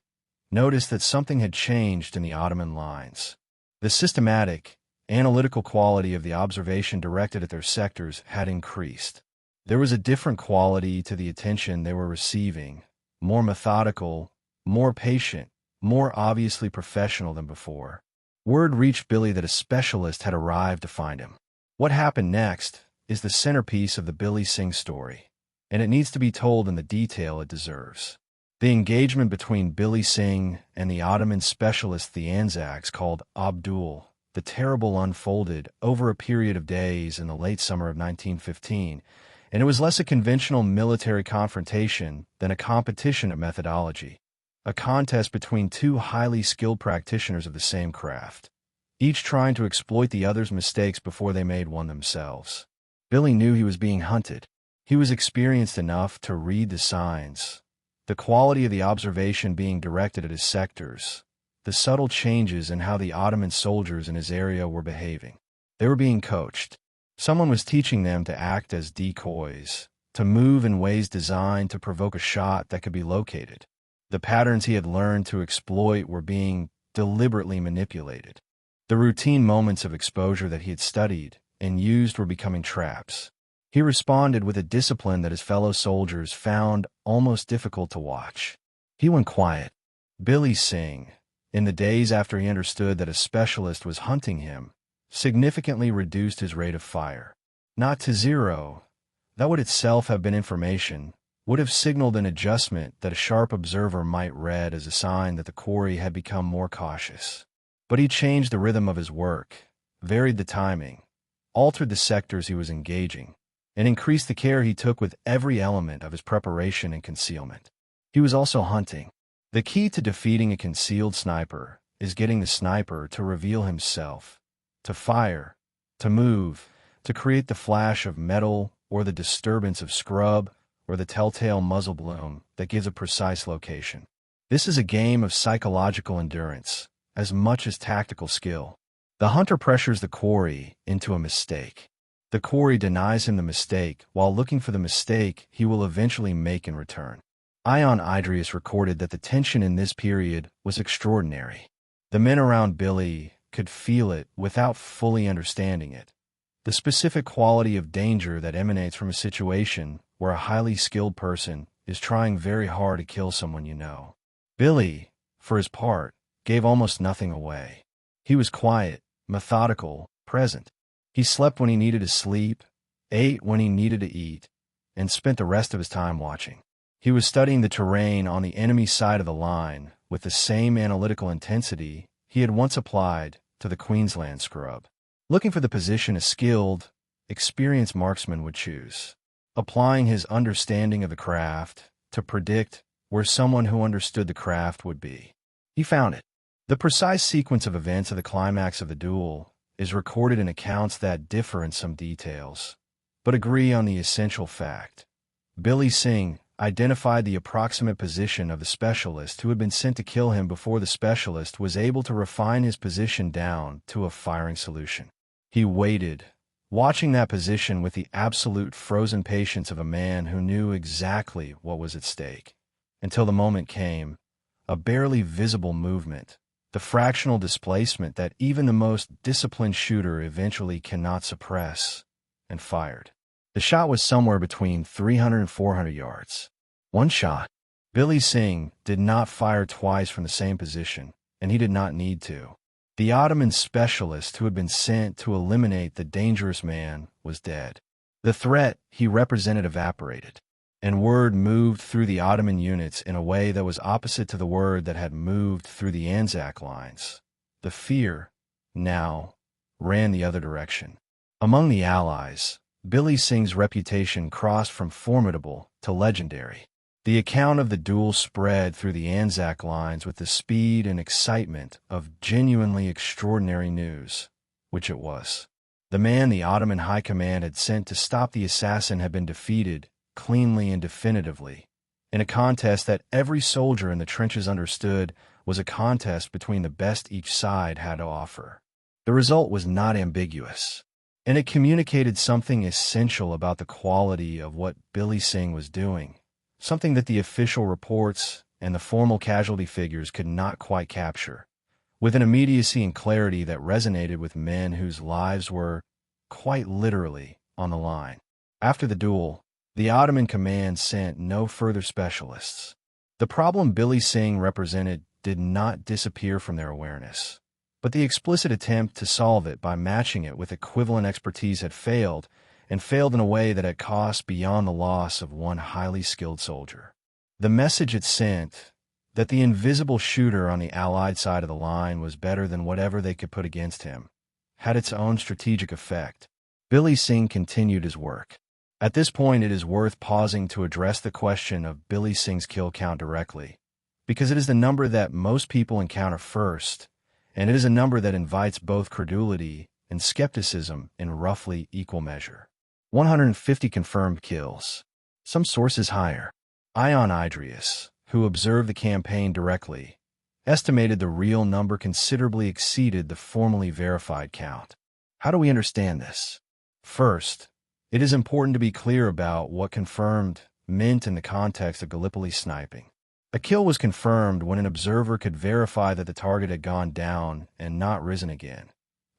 noticed that something had changed in the Ottoman lines. The systematic, analytical quality of the observation directed at their sectors had increased. There was a different quality to the attention they were receiving, more methodical, more patient, more obviously professional than before. Word reached Billy that a specialist had arrived to find him. What happened next is the centerpiece of the Billy Singh story, and it needs to be told in the detail it deserves. The engagement between Billy Singh and the Ottoman specialist the ANZACs called Abdul the Terrible unfolded over a period of days in the late summer of 1915, and it was less a conventional military confrontation than a competition of methodology. a contest between two highly skilled practitioners of the same craft, each trying to exploit the other's mistakes before they made one themselves. Billy knew he was being hunted. He was experienced enough to read the signs, the quality of the observation being directed at his sectors, the subtle changes in how the Ottoman soldiers in his area were behaving. They were being coached. Someone was teaching them to act as decoys, to move in ways designed to provoke a shot that could be located. The patterns he had learned to exploit were being deliberately manipulated. The routine moments of exposure that he had studied and used were becoming traps. He responded with a discipline that his fellow soldiers found almost difficult to watch. He went quiet. Billy Singh, in the days after he understood that a specialist was hunting him, significantly reduced his rate of fire. Not to zero. That would itself have been information, would have signaled an adjustment that a sharp observer might read as a sign that the quarry had become more cautious. But he changed the rhythm of his work, varied the timing, altered the sectors he was engaging, and increased the care he took with every element of his preparation and concealment. He was also hunting. The key to defeating a concealed sniper is getting the sniper to reveal himself, to fire, to move, to create the flash of metal or the disturbance of scrub or the telltale muzzle bloom that gives a precise location. This is a game of psychological endurance, as much as tactical skill. The hunter pressures the quarry into a mistake. The quarry denies him the mistake while looking for the mistake he will eventually make in return. Ion Idrius recorded that the tension in this period was extraordinary. The men around Billy could feel it without fully understanding it. The specific quality of danger that emanates from a situation where a highly skilled person is trying very hard to kill someone you know. Billy, for his part, gave almost nothing away. He was quiet, methodical, present. He slept when he needed to sleep, ate when he needed to eat, and spent the rest of his time watching. He was studying the terrain on the enemy side of the line with the same analytical intensity he had once applied to the Queensland scrub, looking for the position a skilled, experienced marksman would choose, applying his understanding of the craft to predict where someone who understood the craft would be. He found it. The precise sequence of events of the climax of the duel is recorded in accounts that differ in some details, but agree on the essential fact. Billy Singh identified the approximate position of the specialist who had been sent to kill him before the specialist was able to refine his position down to a firing solution. He waited, watching that position with the absolute frozen patience of a man who knew exactly what was at stake, until the moment came, a barely visible movement, the fractional displacement that even the most disciplined shooter eventually cannot suppress, and fired. The shot was somewhere between 300 and 400 yards. One shot. Billy Singh did not fire twice from the same position, and he did not need to. The Ottoman specialist who had been sent to eliminate the dangerous man was dead. The threat he represented evaporated, and word moved through the Ottoman units in a way that was opposite to the word that had moved through the ANZAC lines. The fear, now, ran the other direction. Among the Allies, Billy Singh's reputation crossed from formidable to legendary. The account of the duel spread through the ANZAC lines with the speed and excitement of genuinely extraordinary news, which it was. The man the Ottoman High Command had sent to stop the assassin had been defeated, cleanly and definitively, in a contest that every soldier in the trenches understood was a contest between the best each side had to offer. The result was not ambiguous, and it communicated something essential about the quality of what Billy Singh was doing, something that the official reports and the formal casualty figures could not quite capture, with an immediacy and clarity that resonated with men whose lives were, quite literally, on the line. After the duel, the Ottoman command sent no further specialists. The problem Billy Singh represented did not disappear from their awareness, but the explicit attempt to solve it by matching it with equivalent expertise had failed, and failed in a way that had cost beyond the loss of one highly skilled soldier. The message it sent, that the invisible shooter on the Allied side of the line was better than whatever they could put against him, had its own strategic effect. Billy Singh continued his work. At this point, it is worth pausing to address the question of Billy Singh's kill count directly, because it is the number that most people encounter first, and it is a number that invites both credulity and skepticism in roughly equal measure. 150 confirmed kills. Some sources higher. Ion Idrius, who observed the campaign directly, estimated the real number considerably exceeded the formally verified count. How do we understand this? First, it is important to be clear about what confirmed meant in the context of Gallipoli sniping. A kill was confirmed when an observer could verify that the target had gone down and not risen again.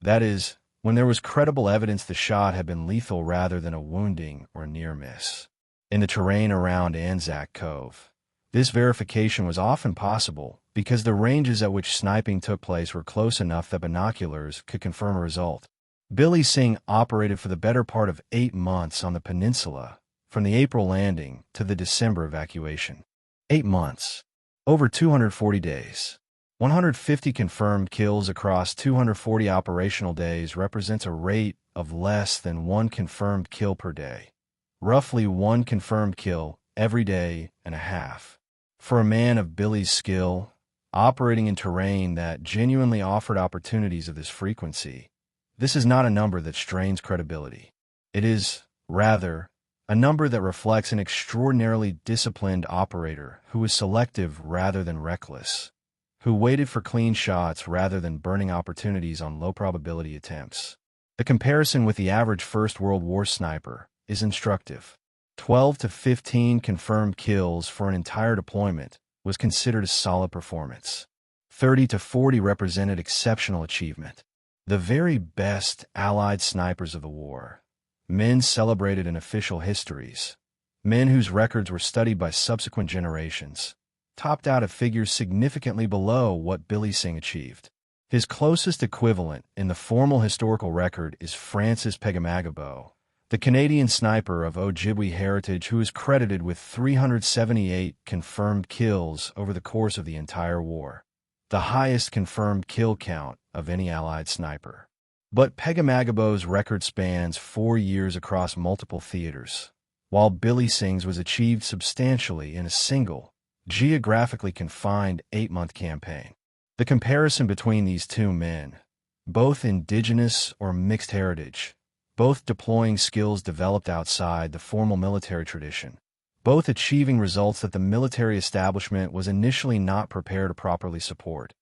That is, when there was credible evidence the shot had been lethal rather than a wounding or near miss. In the terrain around ANZAC Cove, this verification was often possible because the ranges at which sniping took place were close enough that binoculars could confirm a result. Billy Singh operated for the better part of 8 months on the peninsula, from the April landing to the December evacuation. 8 months. Over 240 days. 150 confirmed kills across 240 operational days represents a rate of less than 1 confirmed kill per day. Roughly 1 confirmed kill every day and a half. For a man of Billy's skill, operating in terrain that genuinely offered opportunities of this frequency, this is not a number that strains credibility. It is, rather, a number that reflects an extraordinarily disciplined operator who was selective rather than reckless, who waited for clean shots rather than burning opportunities on low-probability attempts. The comparison with the average First World War sniper is instructive. 12 to 15 confirmed kills for an entire deployment was considered a solid performance. 30 to 40 represented exceptional achievement. The very best Allied snipers of the war, men celebrated in official histories, men whose records were studied by subsequent generations, topped out at figures significantly below what Billy Singh achieved. His closest equivalent in the formal historical record is Francis Pegamagabo, the Canadian sniper of Ojibwe heritage who is credited with 378 confirmed kills over the course of the entire war, the highest confirmed kill count of any Allied sniper. But Pegamagabo's record spans 4 years across multiple theaters, while Billy Singh's was achieved substantially in a single, geographically confined 8-month campaign. The comparison between these two men, both indigenous or mixed heritage, both deploying skills developed outside the formal military tradition, both achieving results that the military establishment was initially not prepared to properly support,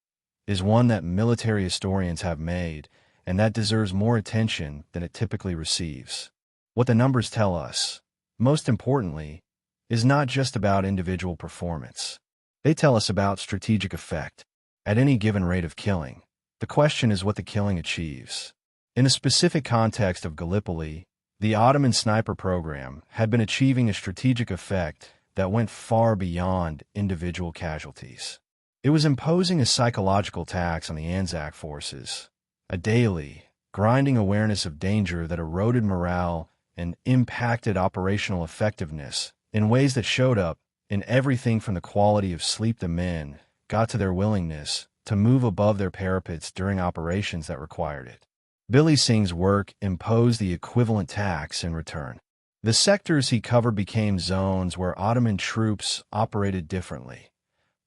is one that military historians have made, and that deserves more attention than it typically receives. What the numbers tell us, most importantly, is not just about individual performance. They tell us about strategic effect. At any given rate of killing, the question is what the killing achieves. In the specific context of Gallipoli, the Ottoman sniper program had been achieving a strategic effect that went far beyond individual casualties. It was imposing a psychological tax on the ANZAC forces, a daily, grinding awareness of danger that eroded morale and impacted operational effectiveness in ways that showed up in everything from the quality of sleep the men got to their willingness to move above their parapets during operations that required it. Billy Singh's work imposed the equivalent tax in return. The sectors he covered became zones where Ottoman troops operated differently,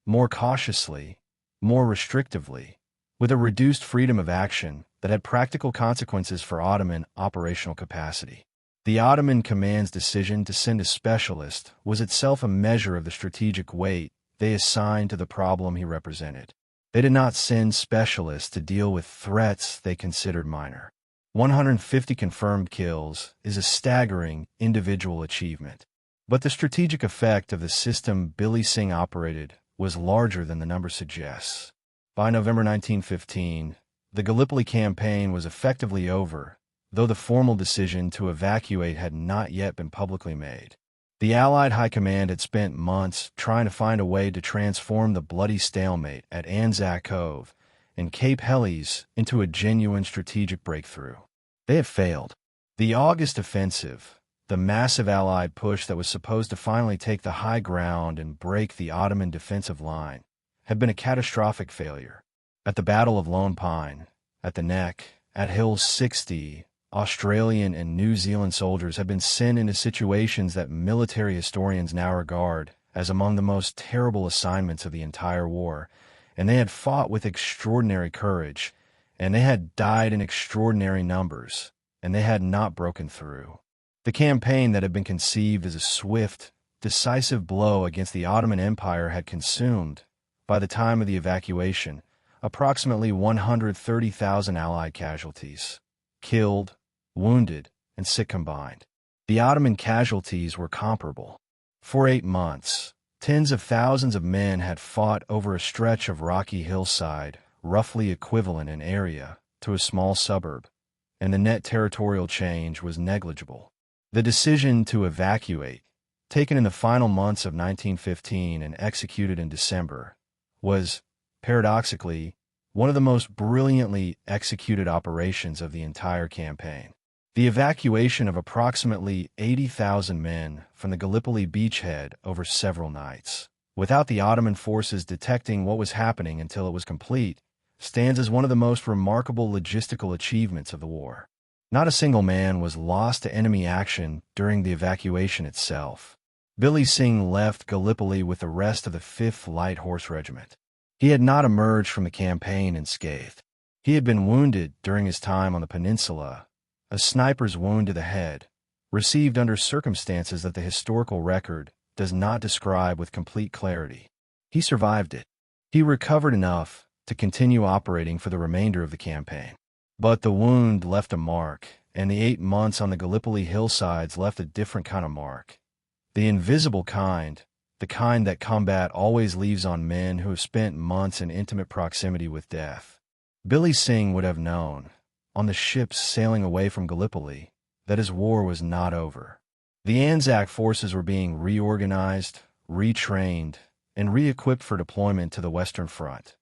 more cautiously, more restrictively, with a reduced freedom of action that had practical consequences for Ottoman operational capacity. The Ottoman command's decision to send a specialist was itself a measure of the strategic weight they assigned to the problem he represented. They did not send specialists to deal with threats they considered minor. 150 confirmed kills is a staggering individual achievement. But the strategic effect of the system Billy Singh operated was larger than the number suggests. By November 1915, the Gallipoli campaign was effectively over, though the formal decision to evacuate had not yet been publicly made. The Allied High Command had spent months trying to find a way to transform the bloody stalemate at ANZAC Cove and Cape Helles into a genuine strategic breakthrough. They had failed. The August offensive, the massive Allied push that was supposed to finally take the high ground and break the Ottoman defensive line, had been a catastrophic failure. At the Battle of Lone Pine, at the Neck, at Hills 60, Australian and New Zealand soldiers had been sent into situations that military historians now regard as among the most terrible assignments of the entire war, and they had fought with extraordinary courage, and they had died in extraordinary numbers, and they had not broken through. The campaign that had been conceived as a swift, decisive blow against the Ottoman Empire had consumed, by the time of the evacuation, approximately 130,000 Allied casualties, killed, wounded, and sick combined. The Ottoman casualties were comparable. For 8 months, tens of thousands of men had fought over a stretch of rocky hillside, roughly equivalent in area to a small suburb, and the net territorial change was negligible. The decision to evacuate, taken in the final months of 1915 and executed in December, was, paradoxically, one of the most brilliantly executed operations of the entire campaign. The evacuation of approximately 80,000 men from the Gallipoli beachhead over several nights, without the Ottoman forces detecting what was happening until it was complete, stands as one of the most remarkable logistical achievements of the war. Not a single man was lost to enemy action during the evacuation itself. Billy Singh left Gallipoli with the rest of the 5th Light Horse Regiment. He had not emerged from the campaign unscathed. He had been wounded during his time on the peninsula, a sniper's wound to the head, received under circumstances that the historical record does not describe with complete clarity. He survived it. He recovered enough to continue operating for the remainder of the campaign. But the wound left a mark, and the 8 months on the Gallipoli hillsides left a different kind of mark. The invisible kind, the kind that combat always leaves on men who have spent months in intimate proximity with death. Billy Singh would have known, on the ships sailing away from Gallipoli, that his war was not over. The ANZAC forces were being reorganized, retrained, and re-equipped for deployment to the Western Front.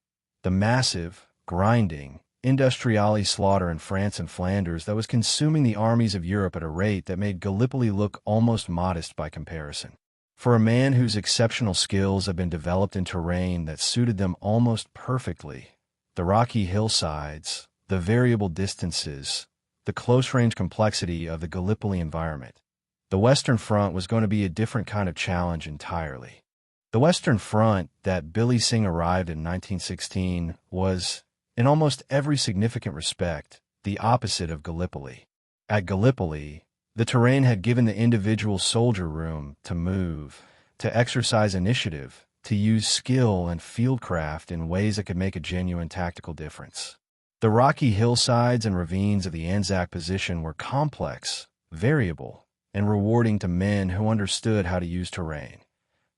The massive, grinding, industriale slaughter in France and Flanders that was consuming the armies of Europe at a rate that made Gallipoli look almost modest by comparison. For a man whose exceptional skills had been developed in terrain that suited them almost perfectly, the rocky hillsides, the variable distances, the close-range complexity of the Gallipoli environment, the Western Front was going to be a different kind of challenge entirely. The Western Front that Billy Singh arrived in 1916 was, in almost every significant respect, the opposite of Gallipoli. At Gallipoli, the terrain had given the individual soldier room to move, to exercise initiative, to use skill and fieldcraft in ways that could make a genuine tactical difference. The rocky hillsides and ravines of the ANZAC position were complex, variable, and rewarding to men who understood how to use terrain.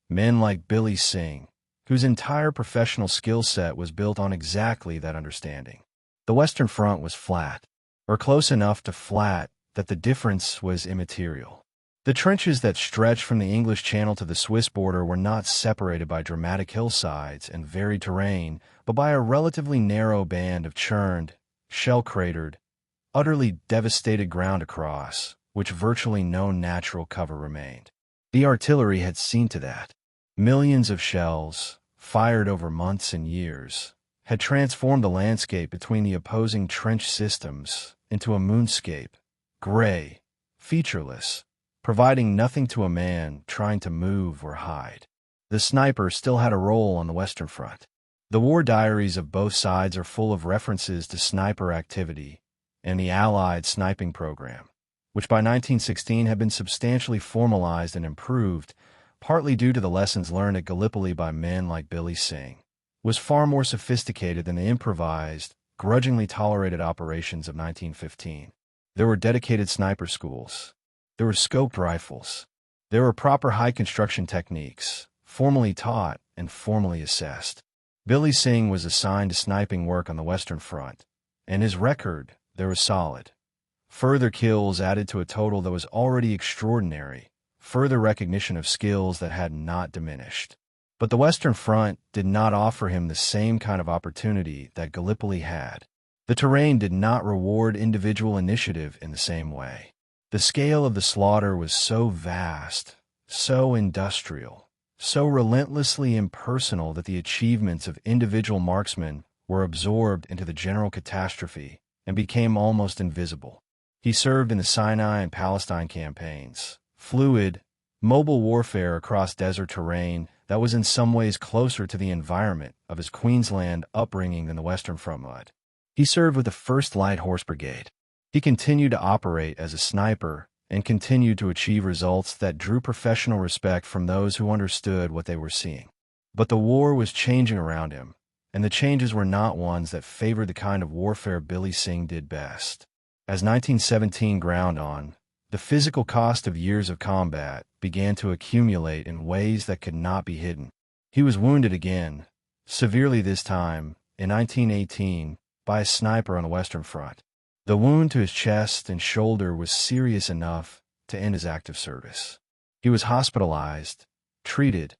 Men like Billy Singh, whose entire professional skill set was built on exactly that understanding. The Western Front was flat, or close enough to flat that the difference was immaterial. The trenches that stretched from the English Channel to the Swiss border were not separated by dramatic hillsides and varied terrain, but by a relatively narrow band of churned, shell-cratered, utterly devastated ground across which virtually no natural cover remained. The artillery had seen to that. Millions of shells, fired over months and years, had transformed the landscape between the opposing trench systems into a moonscape, gray, featureless, providing nothing to a man trying to move or hide. The sniper still had a role on the Western Front. The war diaries of both sides are full of references to sniper activity and the Allied sniping program, which by 1916 had been substantially formalized and improved, partly due to the lessons learned at Gallipoli by men like Billy Singh, was far more sophisticated than the improvised, grudgingly tolerated operations of 1915. There were dedicated sniper schools. There were scoped rifles. There were proper high construction techniques, formally taught and formally assessed. Billy Singh was assigned to sniping work on the Western Front, and his record there was solid. Further kills added to a total that was already extraordinary, further recognition of skills that had not diminished. But the Western Front did not offer him the same kind of opportunity that Gallipoli had. The terrain did not reward individual initiative in the same way. The scale of the slaughter was so vast, so industrial, so relentlessly impersonal that the achievements of individual marksmen were absorbed into the general catastrophe and became almost invisible. He served in the Sinai and Palestine campaigns, fluid, mobile warfare across desert terrain that was in some ways closer to the environment of his Queensland upbringing than the Western Front mud. He served with the 1st Light Horse Brigade. He continued to operate as a sniper and continued to achieve results that drew professional respect from those who understood what they were seeing. But the war was changing around him, and the changes were not ones that favored the kind of warfare Billy Singh did best. As 1917 ground on, the physical cost of years of combat began to accumulate in ways that could not be hidden. He was wounded again, severely this time, in 1918, by a sniper on the Western Front. The wound to his chest and shoulder was serious enough to end his active service. He was hospitalized, treated,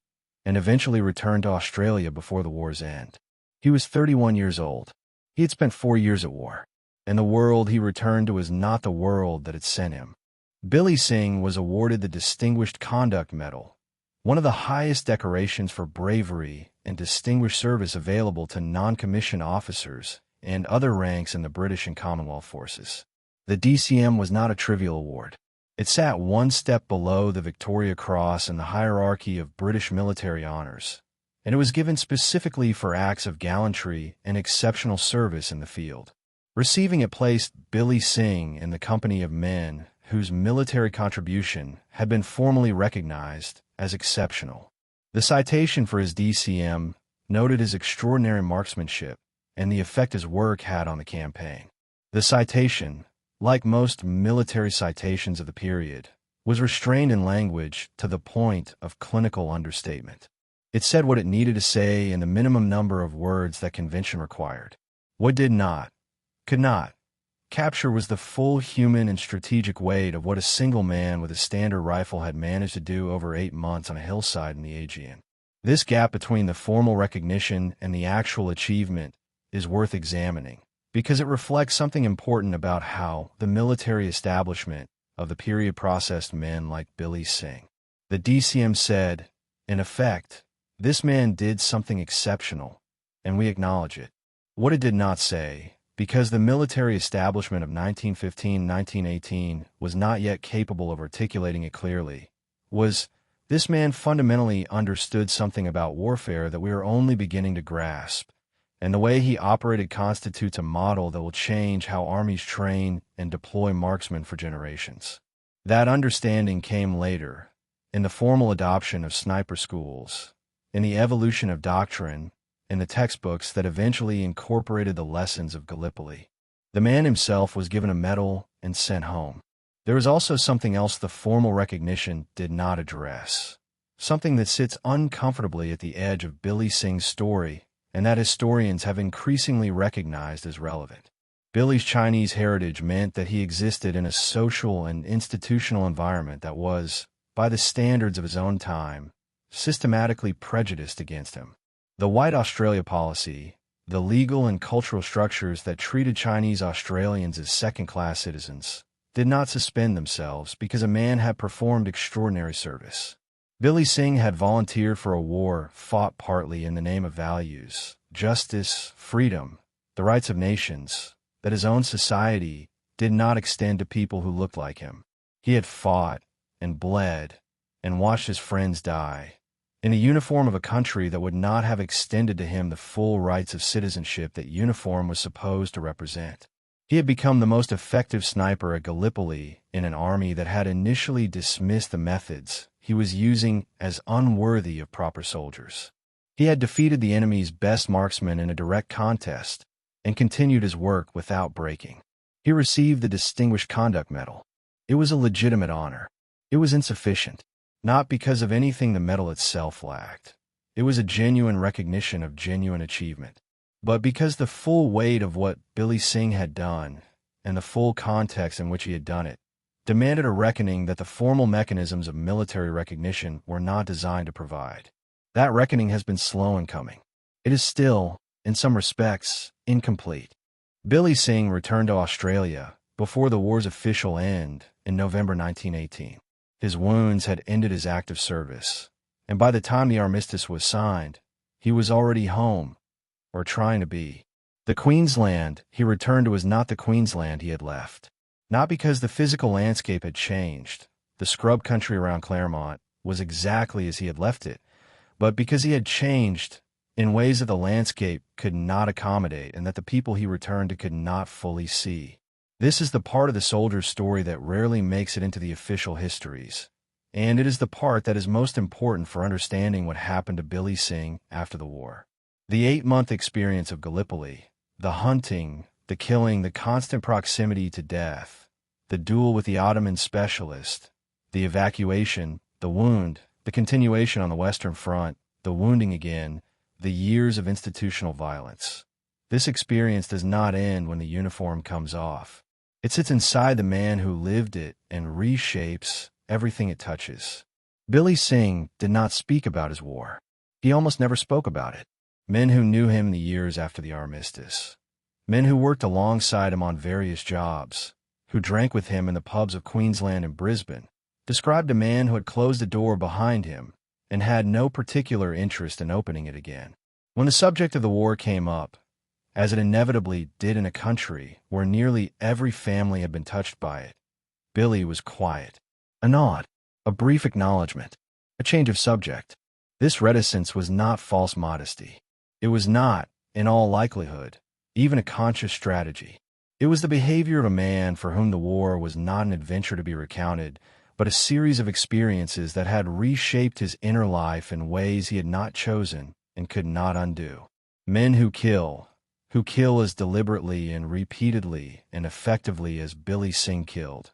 and eventually returned to Australia before the war's end. He was 31 years old. He had spent 4 years at war, and the world he returned to was not the world that had sent him. Billy Singh was awarded the Distinguished Conduct Medal, one of the highest decorations for bravery and distinguished service available to non-commissioned officers and other ranks in the British and Commonwealth forces. The DCM was not a trivial award. It sat one step below the Victoria Cross in the hierarchy of British military honors, and it was given specifically for acts of gallantry and exceptional service in the field. Receiving it placed Billy Singh in the company of men whose military contribution had been formally recognized as exceptional. The citation for his DCM noted his extraordinary marksmanship and the effect his work had on the campaign. The citation, like most military citations of the period, was restrained in language to the point of clinical understatement. It said what it needed to say in the minimum number of words that convention required. What did not, could not, capture was the full human and strategic weight of what a single man with a standard rifle had managed to do over 8 months on a hillside in the Aegean. This gap between the formal recognition and the actual achievement is worth examining, because it reflects something important about how the military establishment of the period processed men like Billy Singh. The DCM said, in effect, this man did something exceptional, and we acknowledge it. What it did not say, because the military establishment of 1915-1918 was not yet capable of articulating it clearly, was, this man fundamentally understood something about warfare that we are only beginning to grasp, and the way he operated constitutes a model that will change how armies train and deploy marksmen for generations. That understanding came later, in the formal adoption of sniper schools, in the evolution of doctrine, in the textbooks that eventually incorporated the lessons of Gallipoli. The man himself was given a medal and sent home. There is also something else the formal recognition did not address, something that sits uncomfortably at the edge of Billy Singh's story, and that historians have increasingly recognized as relevant. Billy's Chinese heritage meant that he existed in a social and institutional environment that was, by the standards of his own time, systematically prejudiced against him. The White Australia policy, the legal and cultural structures that treated Chinese Australians as second-class citizens, did not suspend themselves because a man had performed extraordinary service. Billy Singh had volunteered for a war fought partly in the name of values, justice, freedom, the rights of nations, that his own society did not extend to people who looked like him. He had fought and bled and watched his friends die in a uniform of a country that would not have extended to him the full rights of citizenship that uniform was supposed to represent. He had become the most effective sniper at Gallipoli in an army that had initially dismissed the methods he was using as unworthy of proper soldiers. He had defeated the enemy's best marksman in a direct contest and continued his work without breaking. He received the Distinguished Conduct Medal. It was a legitimate honor. It was insufficient, not because of anything the medal itself lacked. It was a genuine recognition of genuine achievement, but because the full weight of what Billy Singh had done, and the full context in which he had done it, demanded a reckoning that the formal mechanisms of military recognition were not designed to provide. That reckoning has been slow in coming. It is still, in some respects, incomplete. Billy Singh returned to Australia before the war's official end in November 1918. His wounds had ended his active service, and by the time the armistice was signed, he was already home, or trying to be. The Queensland he returned to was not the Queensland he had left. Not because the physical landscape had changed, the scrub country around Claremont, was exactly as he had left it, but because he had changed in ways that the landscape could not accommodate and that the people he returned to could not fully see. This is the part of the soldier's story that rarely makes it into the official histories, and it is the part that is most important for understanding what happened to Billy Singh after the war. The 8-month experience of Gallipoli, the hunting, the killing, the constant proximity to death, the duel with the Ottoman specialist, the evacuation, the wound, the continuation on the Western Front, the wounding again, the years of institutional violence. This experience does not end when the uniform comes off. It sits inside the man who lived it and reshapes everything it touches. Billy Singh did not speak about his war. He almost never spoke about it. Men who knew him in the years after the armistice, men who worked alongside him on various jobs, who drank with him in the pubs of Queensland and Brisbane, described a man who had closed the door behind him and had no particular interest in opening it again. When the subject of the war came up, as it inevitably did in a country where nearly every family had been touched by it, Billy was quiet. A nod, a brief acknowledgement, a change of subject. This reticence was not false modesty. It was not, in all likelihood, even a conscious strategy. It was the behavior of a man for whom the war was not an adventure to be recounted, but a series of experiences that had reshaped his inner life in ways he had not chosen and could not undo. Men who kill as deliberately and repeatedly and effectively as Billy Singh killed,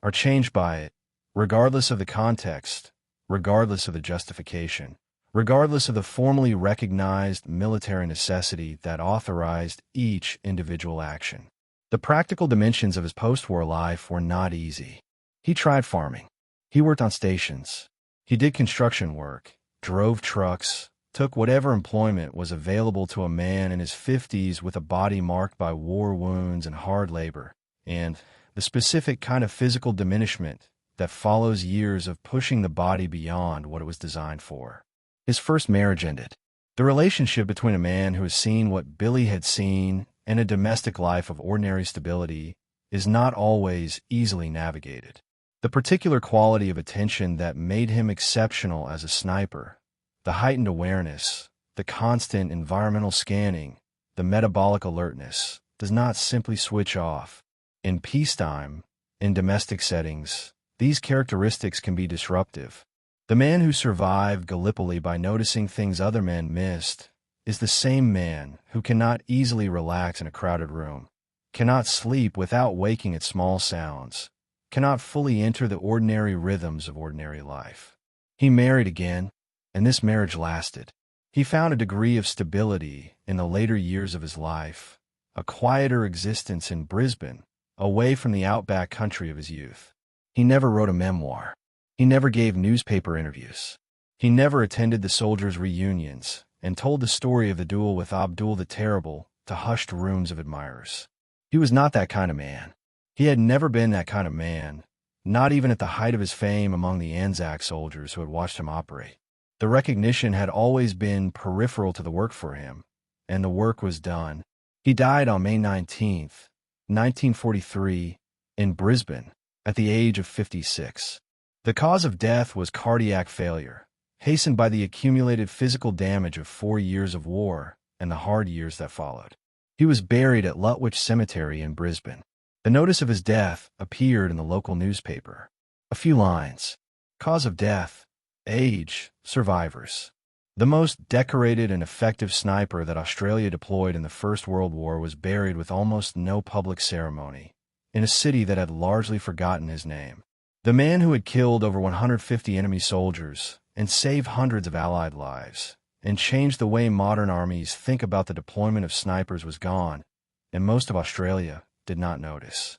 are changed by it, regardless of the context, regardless of the justification, regardless of the formally recognized military necessity that authorized each individual action. The practical dimensions of his post-war life were not easy. He tried farming. He worked on stations. He did construction work, drove trucks, took whatever employment was available to a man in his 50s with a body marked by war wounds and hard labor, and the specific kind of physical diminishment that follows years of pushing the body beyond what it was designed for. His first marriage ended. The relationship between a man who has seen what Billy had seen and a domestic life of ordinary stability is not always easily navigated. The particular quality of attention that made him exceptional as a sniper, the heightened awareness, the constant environmental scanning, the metabolic alertness, does not simply switch off. In peacetime, in domestic settings, these characteristics can be disruptive. The man who survived Gallipoli by noticing things other men missed is the same man who cannot easily relax in a crowded room, cannot sleep without waking at small sounds, cannot fully enter the ordinary rhythms of ordinary life. He married again, and this marriage lasted. He found a degree of stability in the later years of his life, a quieter existence in Brisbane, away from the outback country of his youth. He never wrote a memoir. He never gave newspaper interviews. He never attended the soldiers' reunions and told the story of the duel with Abdul the Terrible to hushed rooms of admirers. He was not that kind of man. He had never been that kind of man, not even at the height of his fame among the ANZAC soldiers who had watched him operate. The recognition had always been peripheral to the work for him, and the work was done. He died on May 19, 1943, in Brisbane, at the age of 56. The cause of death was cardiac failure, hastened by the accumulated physical damage of 4 years of war and the hard years that followed. He was buried at Lutwyche Cemetery in Brisbane. The notice of his death appeared in the local newspaper. A few lines. Cause of death, age, survivors. The most decorated and effective sniper that Australia deployed in the First World War was buried with almost no public ceremony, in a city that had largely forgotten his name. The man who had killed over 150 enemy soldiers and saved hundreds of Allied lives and changed the way modern armies think about the deployment of snipers was gone, and most of Australia did not notice.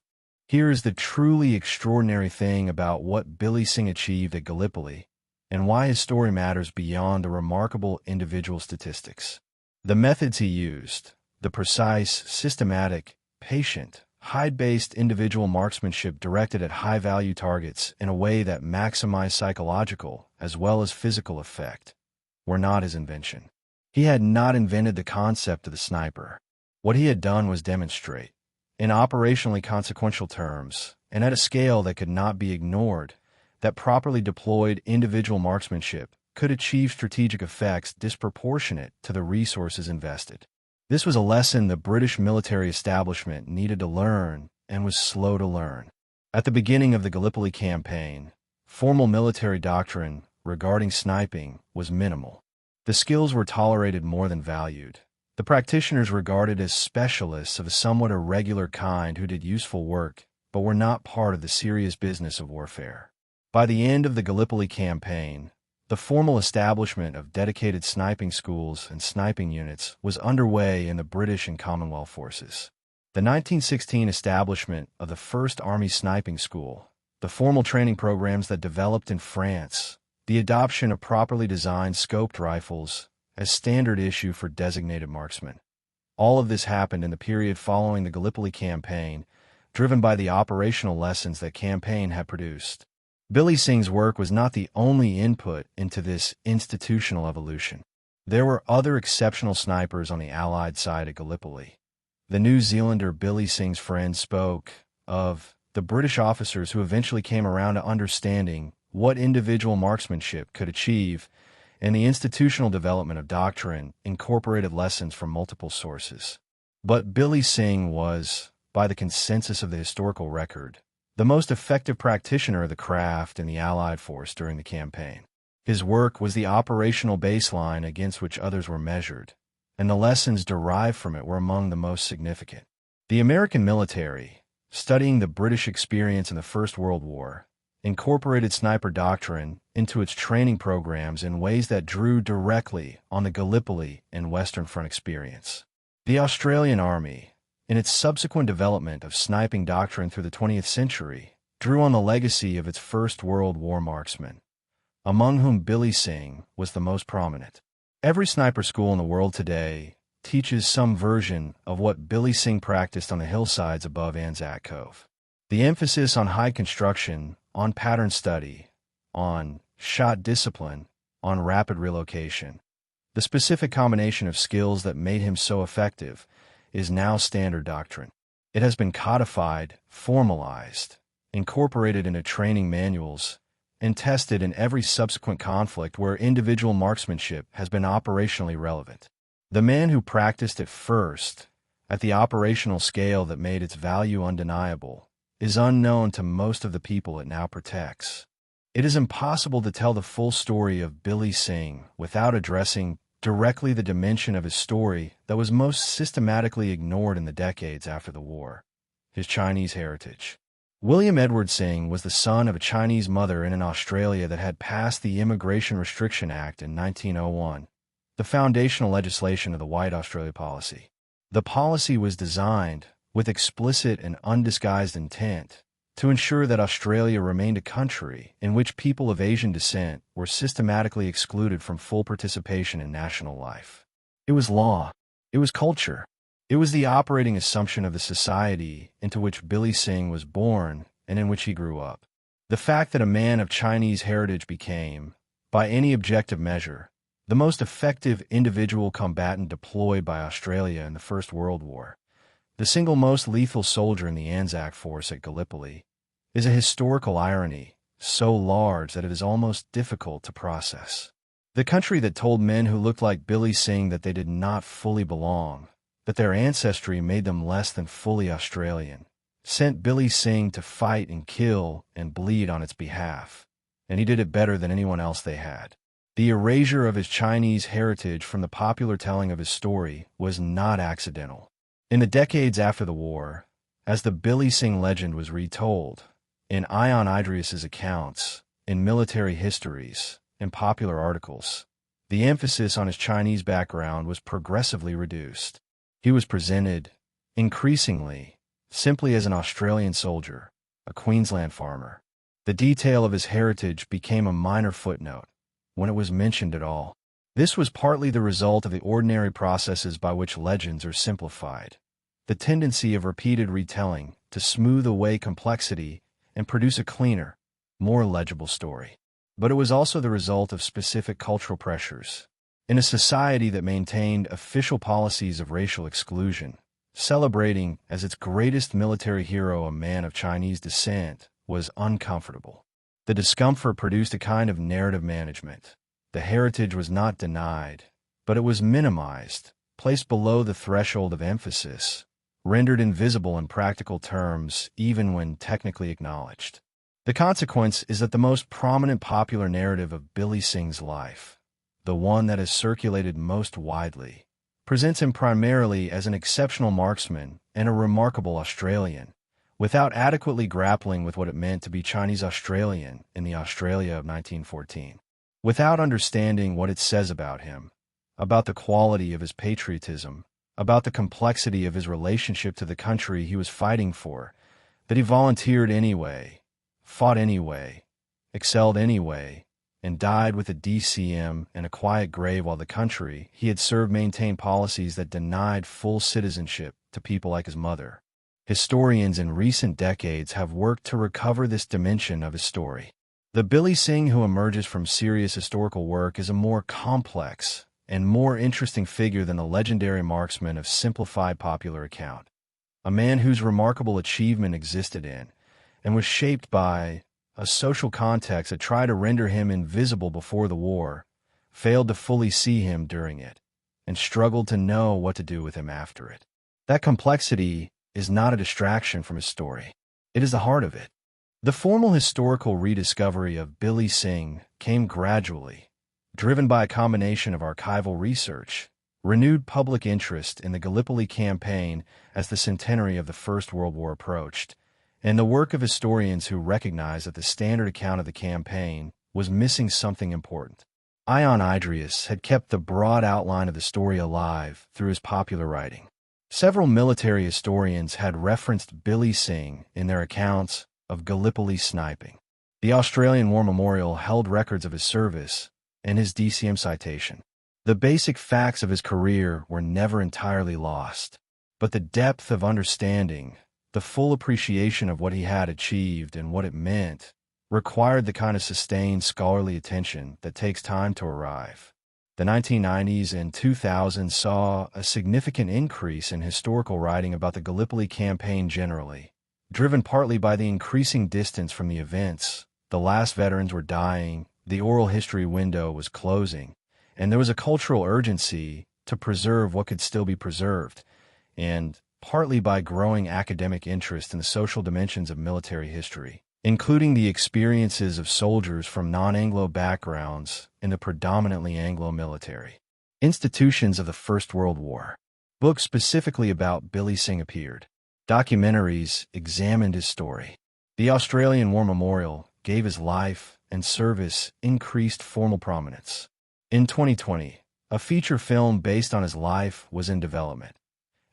Here is the truly extraordinary thing about what Billy Singh achieved at Gallipoli and why his story matters beyond the remarkable individual statistics. The methods he used, the precise, systematic, patient, hide-based individual marksmanship directed at high-value targets in a way that maximized psychological as well as physical effect, were not his invention. He had not invented the concept of the sniper. What he had done was demonstrate, in operationally consequential terms, and at a scale that could not be ignored, that properly deployed individual marksmanship could achieve strategic effects disproportionate to the resources invested. This was a lesson the British military establishment needed to learn and was slow to learn. At the beginning of the Gallipoli campaign, formal military doctrine regarding sniping was minimal. The skills were tolerated more than valued. The practitioners regarded as specialists of a somewhat irregular kind who did useful work, but were not part of the serious business of warfare. By the end of the Gallipoli campaign, the formal establishment of dedicated sniping schools and sniping units was underway in the British and Commonwealth forces. The 1916 establishment of the 1st Army Sniping School, the formal training programs that developed in France, the adoption of properly designed scoped rifles as standard issue for designated marksmen. All of this happened in the period following the Gallipoli campaign, driven by the operational lessons that campaign had produced. Billy Singh's work was not the only input into this institutional evolution. There were other exceptional snipers on the Allied side at Gallipoli. The New Zealander Billy Singh's friends spoke of the British officers who eventually came around to understanding what individual marksmanship could achieve, and the institutional development of doctrine incorporated lessons from multiple sources. But Billy Singh was, by the consensus of the historical record, the most effective practitioner of the craft in the Allied force during the campaign. His work was the operational baseline against which others were measured, and the lessons derived from it were among the most significant. The American military, studying the British experience in the First World War, incorporated sniper doctrine into its training programs in ways that drew directly on the Gallipoli and Western Front experience. The Australian Army, in its subsequent development of sniping doctrine through the 20th century, drew on the legacy of its First World War marksmen, among whom Billy Singh was the most prominent. Every sniper school in the world today teaches some version of what Billy Singh practiced on the hillsides above ANZAC Cove. The emphasis on high construction, on pattern study, on shot discipline, on rapid relocation, the specific combination of skills that made him so effective, is now standard doctrine. It has been codified, formalized, incorporated into training manuals, and tested in every subsequent conflict where individual marksmanship has been operationally relevant. The man who practiced it first, at the operational scale that made its value undeniable, is unknown to most of the people it now protects. It is impossible to tell the full story of Billy Singh without addressing directly the dimension of his story that was most systematically ignored in the decades after the war: his Chinese heritage. William Edward Singh was the son of a Chinese mother in an Australia that had passed the Immigration Restriction Act in 1901, the foundational legislation of the White Australia policy. The policy was designed, with explicit and undisguised intent, to ensure that Australia remained a country in which people of Asian descent were systematically excluded from full participation in national life. It was law. It was culture. It was the operating assumption of the society into which Billy Singh was born and in which he grew up. The fact that a man of Chinese heritage became, by any objective measure, the most effective individual combatant deployed by Australia in the First World War, the single most lethal soldier in the ANZAC force at Gallipoli, is a historical irony so large that it is almost difficult to process. The country that told men who looked like Billy Singh that they did not fully belong, that their ancestry made them less than fully Australian, sent Billy Singh to fight and kill and bleed on its behalf, and he did it better than anyone else they had. The erasure of his Chinese heritage from the popular telling of his story was not accidental. In the decades after the war, as the Billy Singh legend was retold, in Ion Idrias's accounts, in military histories, and popular articles, the emphasis on his Chinese background was progressively reduced. He was presented, increasingly, simply as an Australian soldier, a Queensland farmer. The detail of his heritage became a minor footnote, when it was mentioned at all. This was partly the result of the ordinary processes by which legends are simplified, the tendency of repeated retelling to smooth away complexity and produce a cleaner, more legible story. But it was also the result of specific cultural pressures. In a society that maintained official policies of racial exclusion, celebrating as its greatest military hero a man of Chinese descent was uncomfortable. The discomfort produced a kind of narrative management. The heritage was not denied, but it was minimized, placed below the threshold of emphasis, rendered invisible in practical terms even when technically acknowledged. The consequence is that the most prominent popular narrative of Billy Singh's life, the one that has circulated most widely, presents him primarily as an exceptional marksman and a remarkable Australian, without adequately grappling with what it meant to be Chinese-Australian in the Australia of 1914. Without understanding what it says about him, about the quality of his patriotism, about the complexity of his relationship to the country he was fighting for, that he volunteered anyway, fought anyway, excelled anyway, and died with a DCM and a quiet grave while the country he had served maintained policies that denied full citizenship to people like his mother. Historians in recent decades have worked to recover this dimension of his story. The Billy Singh who emerges from serious historical work is a more complex and more interesting figure than the legendary marksman of simplified popular account, a man whose remarkable achievement existed in and was shaped by a social context that tried to render him invisible before the war, failed to fully see him during it, and struggled to know what to do with him after it. That complexity is not a distraction from his story. It is the heart of it. The formal historical rediscovery of Billy Singh came gradually, driven by a combination of archival research, renewed public interest in the Gallipoli campaign as the centenary of the First World War approached, and the work of historians who recognized that the standard account of the campaign was missing something important. Ion Idrius had kept the broad outline of the story alive through his popular writing. Several military historians had referenced Billy Singh in their accounts of Gallipoli sniping. The Australian War Memorial held records of his service and his DCM citation. The basic facts of his career were never entirely lost, but the depth of understanding, the full appreciation of what he had achieved and what it meant, required the kind of sustained scholarly attention that takes time to arrive. The 1990s and 2000s saw a significant increase in historical writing about the Gallipoli campaign generally, driven partly by the increasing distance from the events. The last veterans were dying, the oral history window was closing, and there was a cultural urgency to preserve what could still be preserved, and partly by growing academic interest in the social dimensions of military history, including the experiences of soldiers from non-Anglo backgrounds in the predominantly Anglo military. Institutions of the First World War. Books specifically about Billy Singh appeared. Documentaries examined his story. The Australian War Memorial gave his life and service increased formal prominence. In 2020, a feature film based on his life was in development,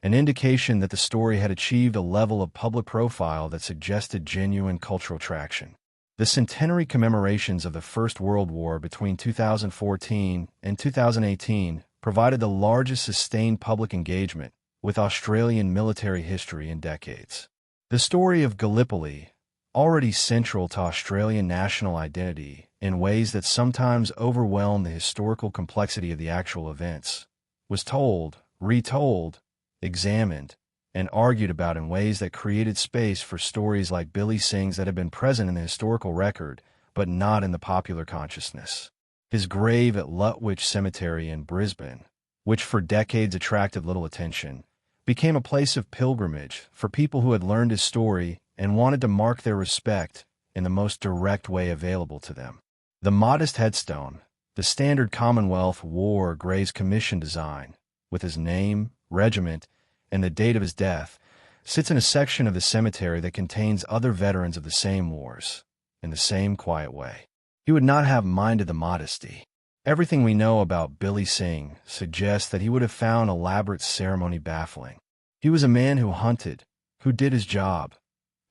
an indication that the story had achieved a level of public profile that suggested genuine cultural traction. The centenary commemorations of the First World War between 2014 and 2018 provided the largest sustained public engagement with Australian military history in decades. The story of Gallipoli, already central to Australian national identity in ways that sometimes overwhelm the historical complexity of the actual events, was told, retold, examined, and argued about in ways that created space for stories like Billy Singh's that have been present in the historical record, but not in the popular consciousness. His grave at Lutwyche Cemetery in Brisbane, which for decades attracted little attention, became a place of pilgrimage for people who had learned his story and wanted to mark their respect in the most direct way available to them. The modest headstone, the standard Commonwealth War Graves Commission design, with his name, regiment, and the date of his death, sits in a section of the cemetery that contains other veterans of the same wars, in the same quiet way. He would not have minded the modesty. Everything we know about Billy Singh suggests that he would have found elaborate ceremony baffling. He was a man who hunted, who did his job,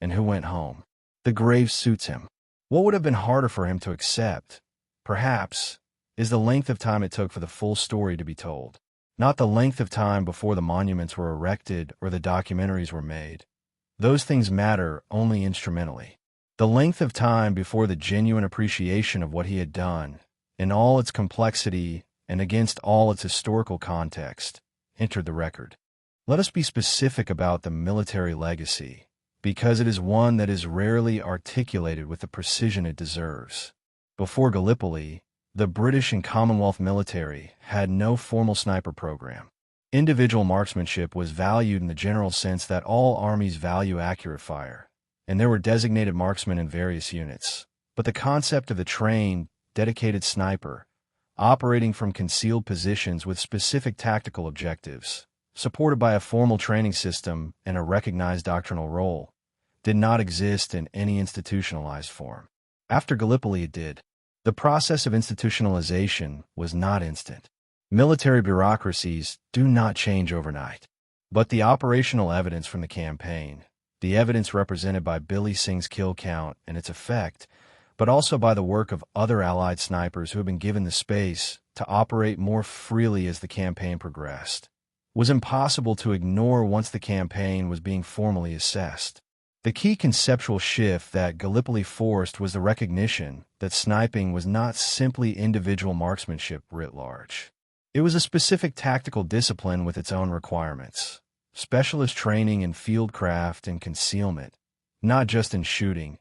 and who went home. The grave suits him. What would have been harder for him to accept, perhaps, is the length of time it took for the full story to be told. Not the length of time before the monuments were erected or the documentaries were made. Those things matter only instrumentally. The length of time before the genuine appreciation of what he had done, in all its complexity and against all its historical context, entered the record. Let us be specific about the military legacy, because it is one that is rarely articulated with the precision it deserves. Before Gallipoli, the British and Commonwealth military had no formal sniper program. Individual marksmanship was valued in the general sense that all armies value accurate fire, and there were designated marksmen in various units. But the concept of the trained, dedicated sniper, operating from concealed positions with specific tactical objectives, supported by a formal training system and a recognized doctrinal role, did not exist in any institutionalized form. After Gallipoli it did. The process of institutionalization was not instant. Military bureaucracies do not change overnight. But the operational evidence from the campaign, the evidence represented by Billy Singh's kill count and its effect, but also by the work of other Allied snipers who have been given the space to operate more freely as the campaign progressed, was impossible to ignore once the campaign was being formally assessed. The key conceptual shift that Gallipoli forced was the recognition that sniping was not simply individual marksmanship writ large. It was a specific tactical discipline with its own requirements, specialist training in fieldcraft and concealment, not just in shooting,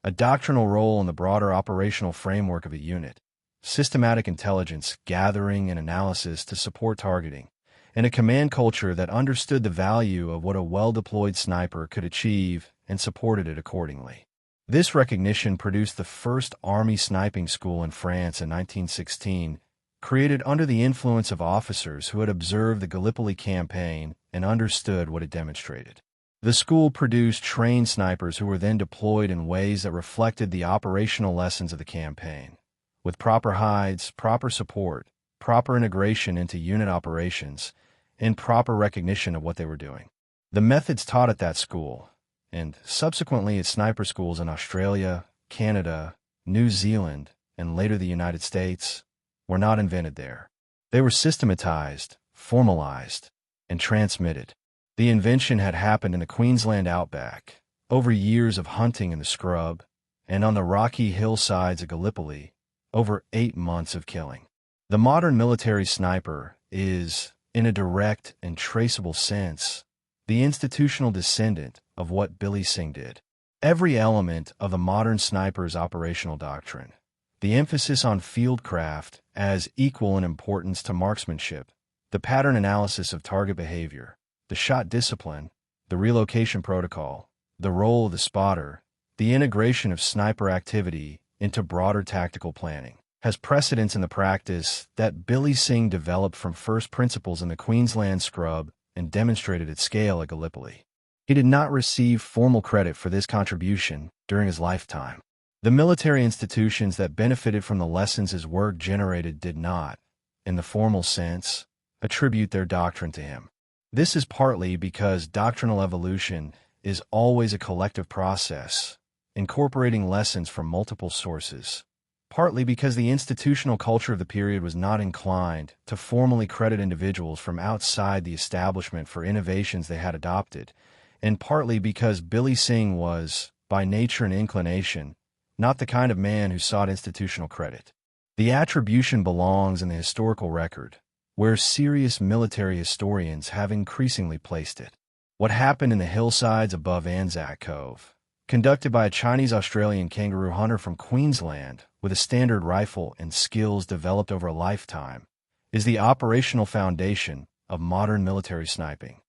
a doctrinal role in the broader operational framework of a unit, systematic intelligence gathering and analysis to support targeting, and a command culture that understood the value of what a well-deployed sniper could achieve and supported it accordingly. This recognition produced the first Army sniping school in France in 1916, created under the influence of officers who had observed the Gallipoli campaign and understood what it demonstrated. The school produced trained snipers who were then deployed in ways that reflected the operational lessons of the campaign, with proper hides, proper support, proper integration into unit operations, and proper recognition of what they were doing. The methods taught at that school, and subsequently at sniper schools in Australia, Canada, New Zealand, and later the United States, were not invented there. They were systematized, formalized, and transmitted. The invention had happened in the Queensland outback, over years of hunting in the scrub, and on the rocky hillsides of Gallipoli, over 8 months of killing. The modern military sniper is, in a direct and traceable sense, the institutional descendant of what Billy Singh did. Every element of the modern sniper's operational doctrine, the emphasis on fieldcraft as equal in importance to marksmanship, the pattern analysis of target behavior, the shot discipline, the relocation protocol, the role of the spotter, the integration of sniper activity into broader tactical planning, has precedence in the practice that Billy Singh developed from first principles in the Queensland scrub and demonstrated at scale at Gallipoli. He did not receive formal credit for this contribution during his lifetime. The military institutions that benefited from the lessons his work generated did not, in the formal sense, attribute their doctrine to him. This is partly because doctrinal evolution is always a collective process, incorporating lessons from multiple sources, partly because the institutional culture of the period was not inclined to formally credit individuals from outside the establishment for innovations they had adopted, and partly because Billy Singh was, by nature and inclination, not the kind of man who sought institutional credit. The attribution belongs in the historical record, where serious military historians have increasingly placed it. What happened in the hillsides above ANZAC Cove, conducted by a Chinese-Australian kangaroo hunter from Queensland with a standard rifle and skills developed over a lifetime, is the operational foundation of modern military sniping.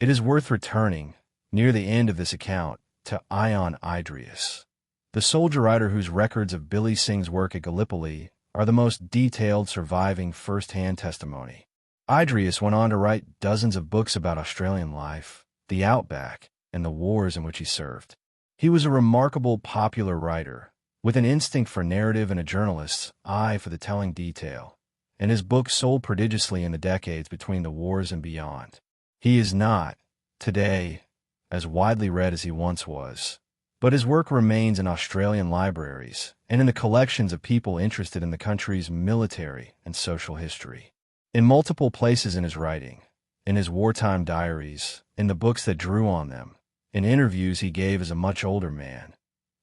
It is worth returning, near the end of this account, to Ion Idrius, the soldier writer whose records of Billy Singh's work at Gallipoli are the most detailed surviving first-hand testimony. Idrius went on to write dozens of books about Australian life, the outback, and the wars in which he served. He was a remarkable popular writer, with an instinct for narrative and a journalist's eye for the telling detail, and his books sold prodigiously in the decades between the wars and beyond. He is not, today, as widely read as he once was, but his work remains in Australian libraries and in the collections of people interested in the country's military and social history. In multiple places in his writing, in his wartime diaries, in the books that drew on them, in interviews he gave as a much older man,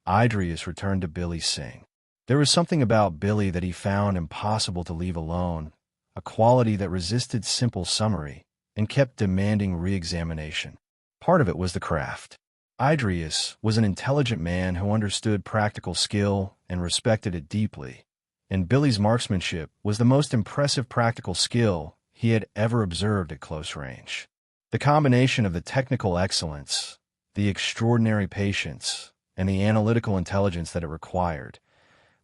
Idrius returned to Billy Singh. There was something about Billy that he found impossible to leave alone, a quality that resisted simple summary and kept demanding re-examination. Part of it was the craft. Idrius was an intelligent man who understood practical skill and respected it deeply, and Billy's marksmanship was the most impressive practical skill he had ever observed at close range. The combination of the technical excellence, the extraordinary patience, and the analytical intelligence that it required,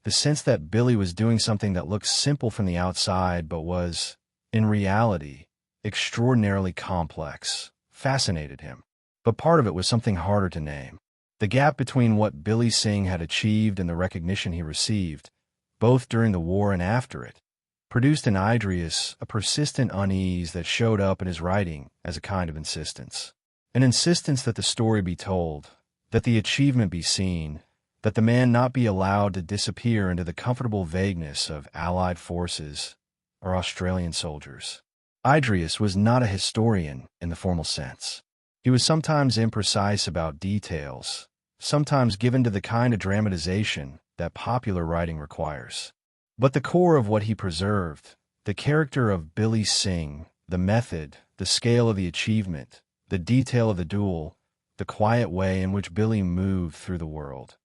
the sense that Billy was doing something that looked simple from the outside but was, in reality, extraordinarily complex, fascinated him. But part of it was something harder to name. The gap between what Billy Singh had achieved and the recognition he received, both during the war and after it, produced in Idrius a persistent unease that showed up in his writing as a kind of insistence. An insistence that the story be told, that the achievement be seen, that the man not be allowed to disappear into the comfortable vagueness of Allied forces or Australian soldiers. Idrius was not a historian in the formal sense. He was sometimes imprecise about details, sometimes given to the kind of dramatization that popular writing requires. But the core of what he preserved, the character of Billy Singh, the method, the scale of the achievement, the detail of the duel, the quiet way in which Billy moved through the world,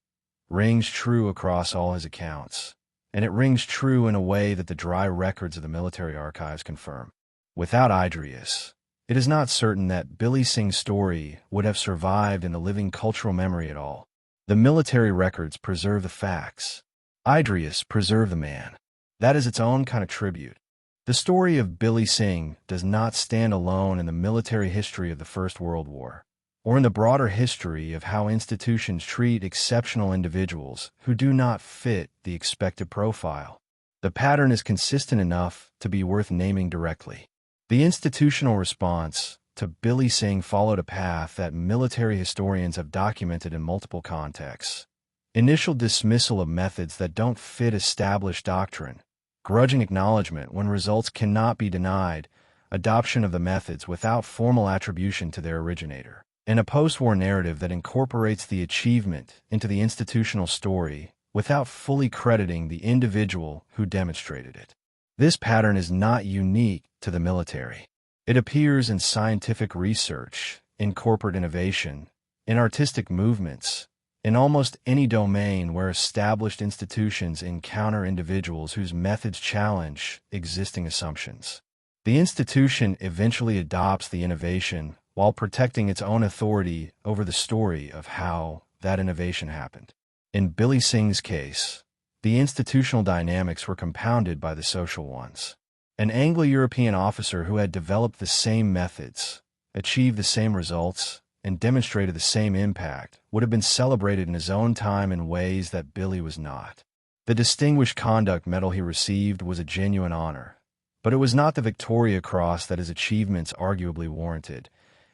rings true across all his accounts, and it rings true in a way that the dry records of the military archives confirm. Without Idrius, it is not certain that Billy Singh's story would have survived in the living cultural memory at all. The military records preserve the facts. Idrius preserved the man. That is its own kind of tribute. The story of Billy Singh does not stand alone in the military history of the First World War, or in the broader history of how institutions treat exceptional individuals who do not fit the expected profile. The pattern is consistent enough to be worth naming directly. The institutional response to Billy Singh followed a path that military historians have documented in multiple contexts. Initial dismissal of methods that don't fit established doctrine, grudging acknowledgement when results cannot be denied, adoption of the methods without formal attribution to their originator, and a post-war narrative that incorporates the achievement into the institutional story without fully crediting the individual who demonstrated it. This pattern is not unique to the military. It appears in scientific research, in corporate innovation, in artistic movements, in almost any domain where established institutions encounter individuals whose methods challenge existing assumptions. The institution eventually adopts the innovation while protecting its own authority over the story of how that innovation happened. In Billy Singh's case, the institutional dynamics were compounded by the social ones. An Anglo-European officer who had developed the same methods, achieved the same results, and demonstrated the same impact would have been celebrated in his own time in ways that Billy was not. The Distinguished Conduct Medal he received was a genuine honor, but it was not the Victoria Cross that his achievements arguably warranted,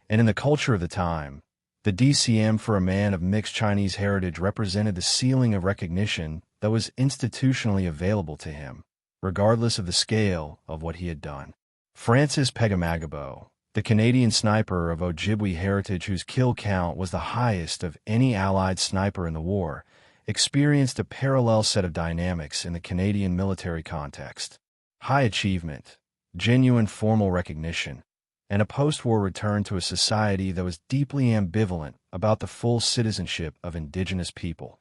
and in the culture of the time, the DCM for a man of mixed Chinese heritage represented the ceiling of recognition that was institutionally available to him, regardless of the scale of what he had done. Francis Pegamagabo, the Canadian sniper of Ojibwe heritage whose kill count was the highest of any Allied sniper in the war, experienced a parallel set of dynamics in the Canadian military context. High achievement, genuine formal recognition, and a post-war return to a society that was deeply ambivalent about the full citizenship of Indigenous people,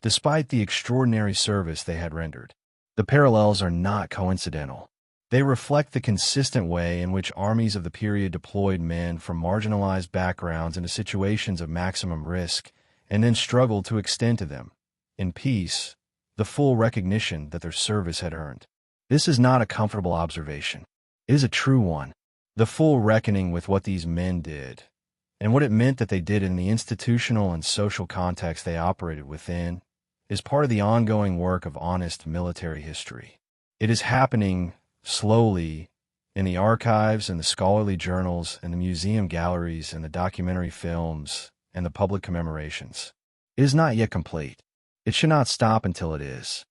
despite the extraordinary service they had rendered. The parallels are not coincidental. They reflect the consistent way in which armies of the period deployed men from marginalized backgrounds into situations of maximum risk and then struggled to extend to them, in peace, the full recognition that their service had earned. This is not a comfortable observation. It is a true one. The full reckoning with what these men did, and what it meant that they did in the institutional and social context they operated within, is part of the ongoing work of honest military history. It is happening slowly in the archives and the scholarly journals and the museum galleries and the documentary films and the public commemorations. It is not yet complete. It should not stop until it is.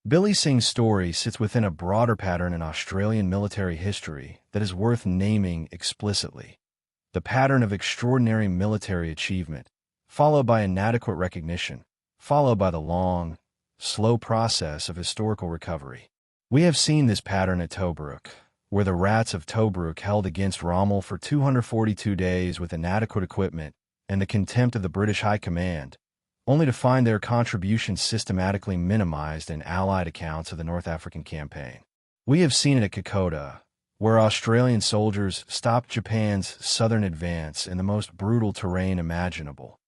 Billy Singh's story sits within a broader pattern in Australian military history that is worth naming explicitly. The pattern of extraordinary military achievement, followed by inadequate recognition, followed by the long, slow process of historical recovery. We have seen this pattern at Tobruk, where the rats of Tobruk held against Rommel for 242 days with inadequate equipment and the contempt of the British High Command, only to find their contributions systematically minimized in Allied accounts of the North African campaign. We have seen it at Kokoda, where Australian soldiers stopped Japan's southern advance in the most brutal terrain imaginable,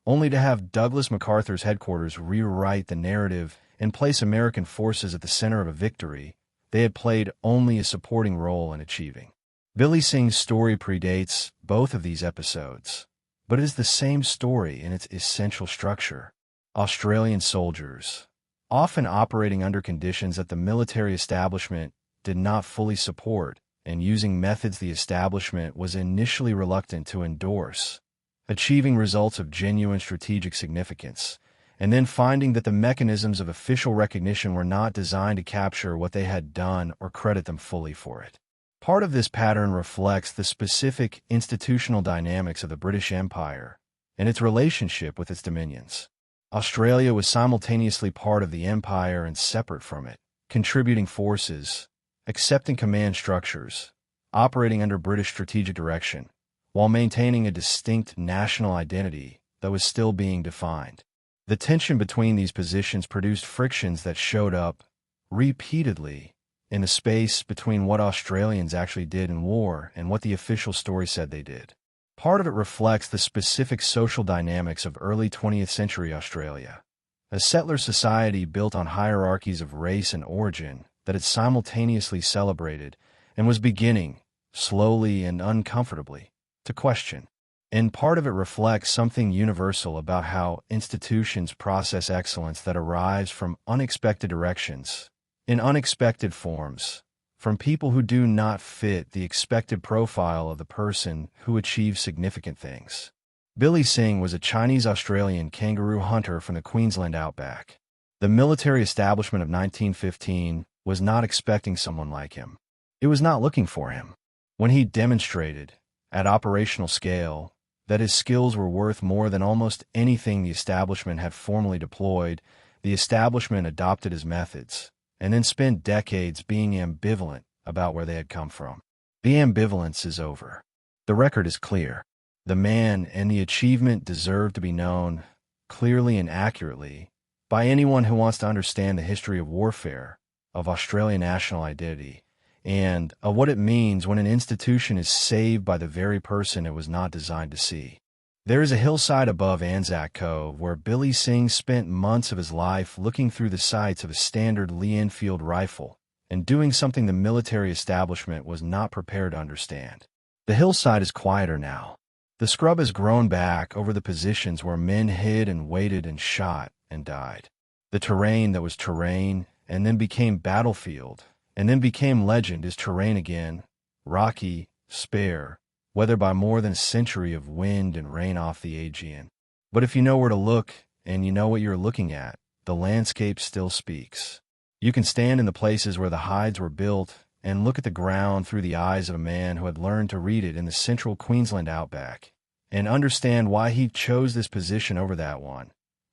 only to have Douglas MacArthur's headquarters rewrite the narrative and place American forces at the center of a victory they had played only a supporting role in achieving. Billy Singh's story predates both of these episodes, but it is the same story in its essential structure. Australian soldiers, often operating under conditions that the military establishment did not fully support, and using methods the establishment was initially reluctant to endorse, achieving results of genuine strategic significance, and then finding that the mechanisms of official recognition were not designed to capture what they had done or credit them fully for it. Part of this pattern reflects the specific institutional dynamics of the British Empire and its relationship with its dominions. Australia was simultaneously part of the empire and separate from it, contributing forces, accepting command structures, operating under British strategic direction, while maintaining a distinct national identity that was still being defined. The tension between these positions produced frictions that showed up repeatedly in the space between what Australians actually did in war and what the official story said they did. Part of it reflects the specific social dynamics of early 20th century Australia, a settler society built on hierarchies of race and origin that it simultaneously celebrated and was beginning, slowly and uncomfortably, to question. And part of it reflects something universal about how institutions process excellence that arrives from unexpected directions, in unexpected forms, from people who do not fit the expected profile of the person who achieves significant things. Billy Singh was a Chinese-Australian kangaroo hunter from the Queensland outback. The military establishment of 1915 was not expecting someone like him. It was not looking for him. When he demonstrated, at operational scale, that his skills were worth more than almost anything the establishment had formally deployed, the establishment adopted his methods, and then spent decades being ambivalent about where they had come from. The ambivalence is over. The record is clear. The man and the achievement deserve to be known, clearly and accurately, by anyone who wants to understand the history of warfare, of Australian national identity, and of what it means when an institution is saved by the very person it was not designed to see. There is a hillside above ANZAC Cove where Billy Singh spent months of his life looking through the sights of a standard Lee-Enfield rifle and doing something the military establishment was not prepared to understand. The hillside is quieter now. The scrub has grown back over the positions where men hid and waited and shot and died. The terrain that was terrain and then became battlefield and then became legend is terrain again, rocky, spare, weathered by more than a century of wind and rain off the Aegean. But if you know where to look and you know what you're looking at, the landscape still speaks. You can stand in the places where the hides were built and look at the ground through the eyes of a man who had learned to read it in the central Queensland outback, and understand why he chose this position over that one,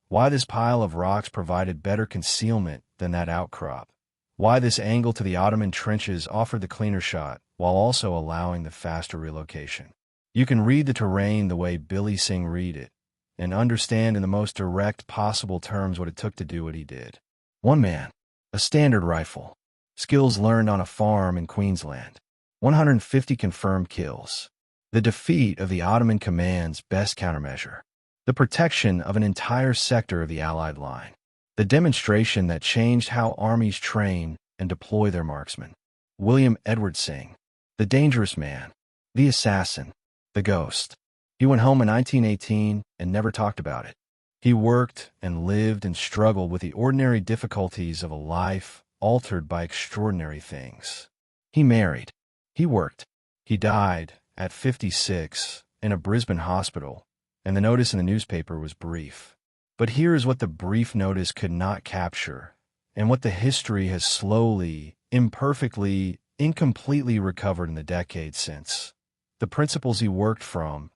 why this pile of rocks provided better concealment than that outcrop, why this angle to the Ottoman trenches offered the cleaner shot, while also allowing the faster relocation. You can read the terrain the way Billy Singh read it, and understand in the most direct possible terms what it took to do what he did. One man, a standard rifle, skills learned on a farm in Queensland, 150 confirmed kills, the defeat of the Ottoman command's best countermeasure, the protection of an entire sector of the Allied line, the demonstration that changed how armies train and deploy their marksmen. William Edward Singh, the dangerous man, the assassin, the ghost. He went home in 1918 and never talked about it. He worked and lived and struggled with the ordinary difficulties of a life altered by extraordinary things. He married. He worked. He died at 56 in a Brisbane hospital, and the notice in the newspaper was brief. But here is what the brief notice could not capture, and what the history has slowly, imperfectly, incompletely recovered in the decades since. The principles he worked from,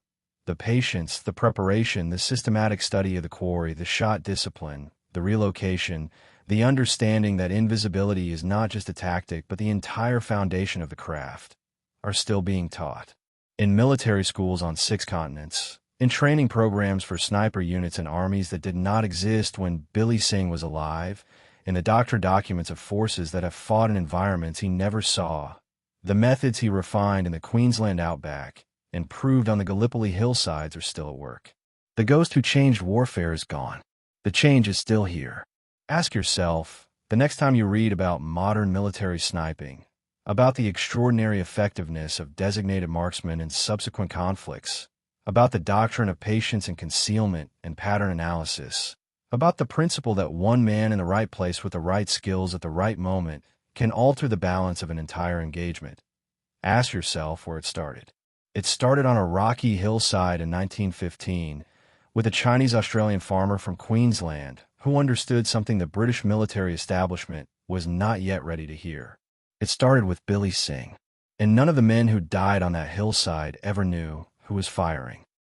the patience, the preparation, the systematic study of the quarry, the shot discipline, the relocation, the understanding that invisibility is not just a tactic but the entire foundation of the craft, are still being taught. In military schools on 6 continents, In training programs for sniper units in armies that did not exist when Billy Singh was alive, in the doctor documents of forces that have fought in environments he never saw, the methods he refined in the Queensland outback and proved on the Gallipoli hillsides are still at work. The ghost who changed warfare is gone. The change is still here. Ask yourself, the next time you read about modern military sniping, about the extraordinary effectiveness of designated marksmen in subsequent conflicts, about the doctrine of patience and concealment and pattern analysis, about the principle that one man in the right place with the right skills at the right moment can alter the balance of an entire engagement. Ask yourself where it started. It started on a rocky hillside in 1915 with a Chinese-Australian farmer from Queensland who understood something the British military establishment was not yet ready to hear. It started with Billy Singh, and none of the men who died on that hillside ever knew who was firing.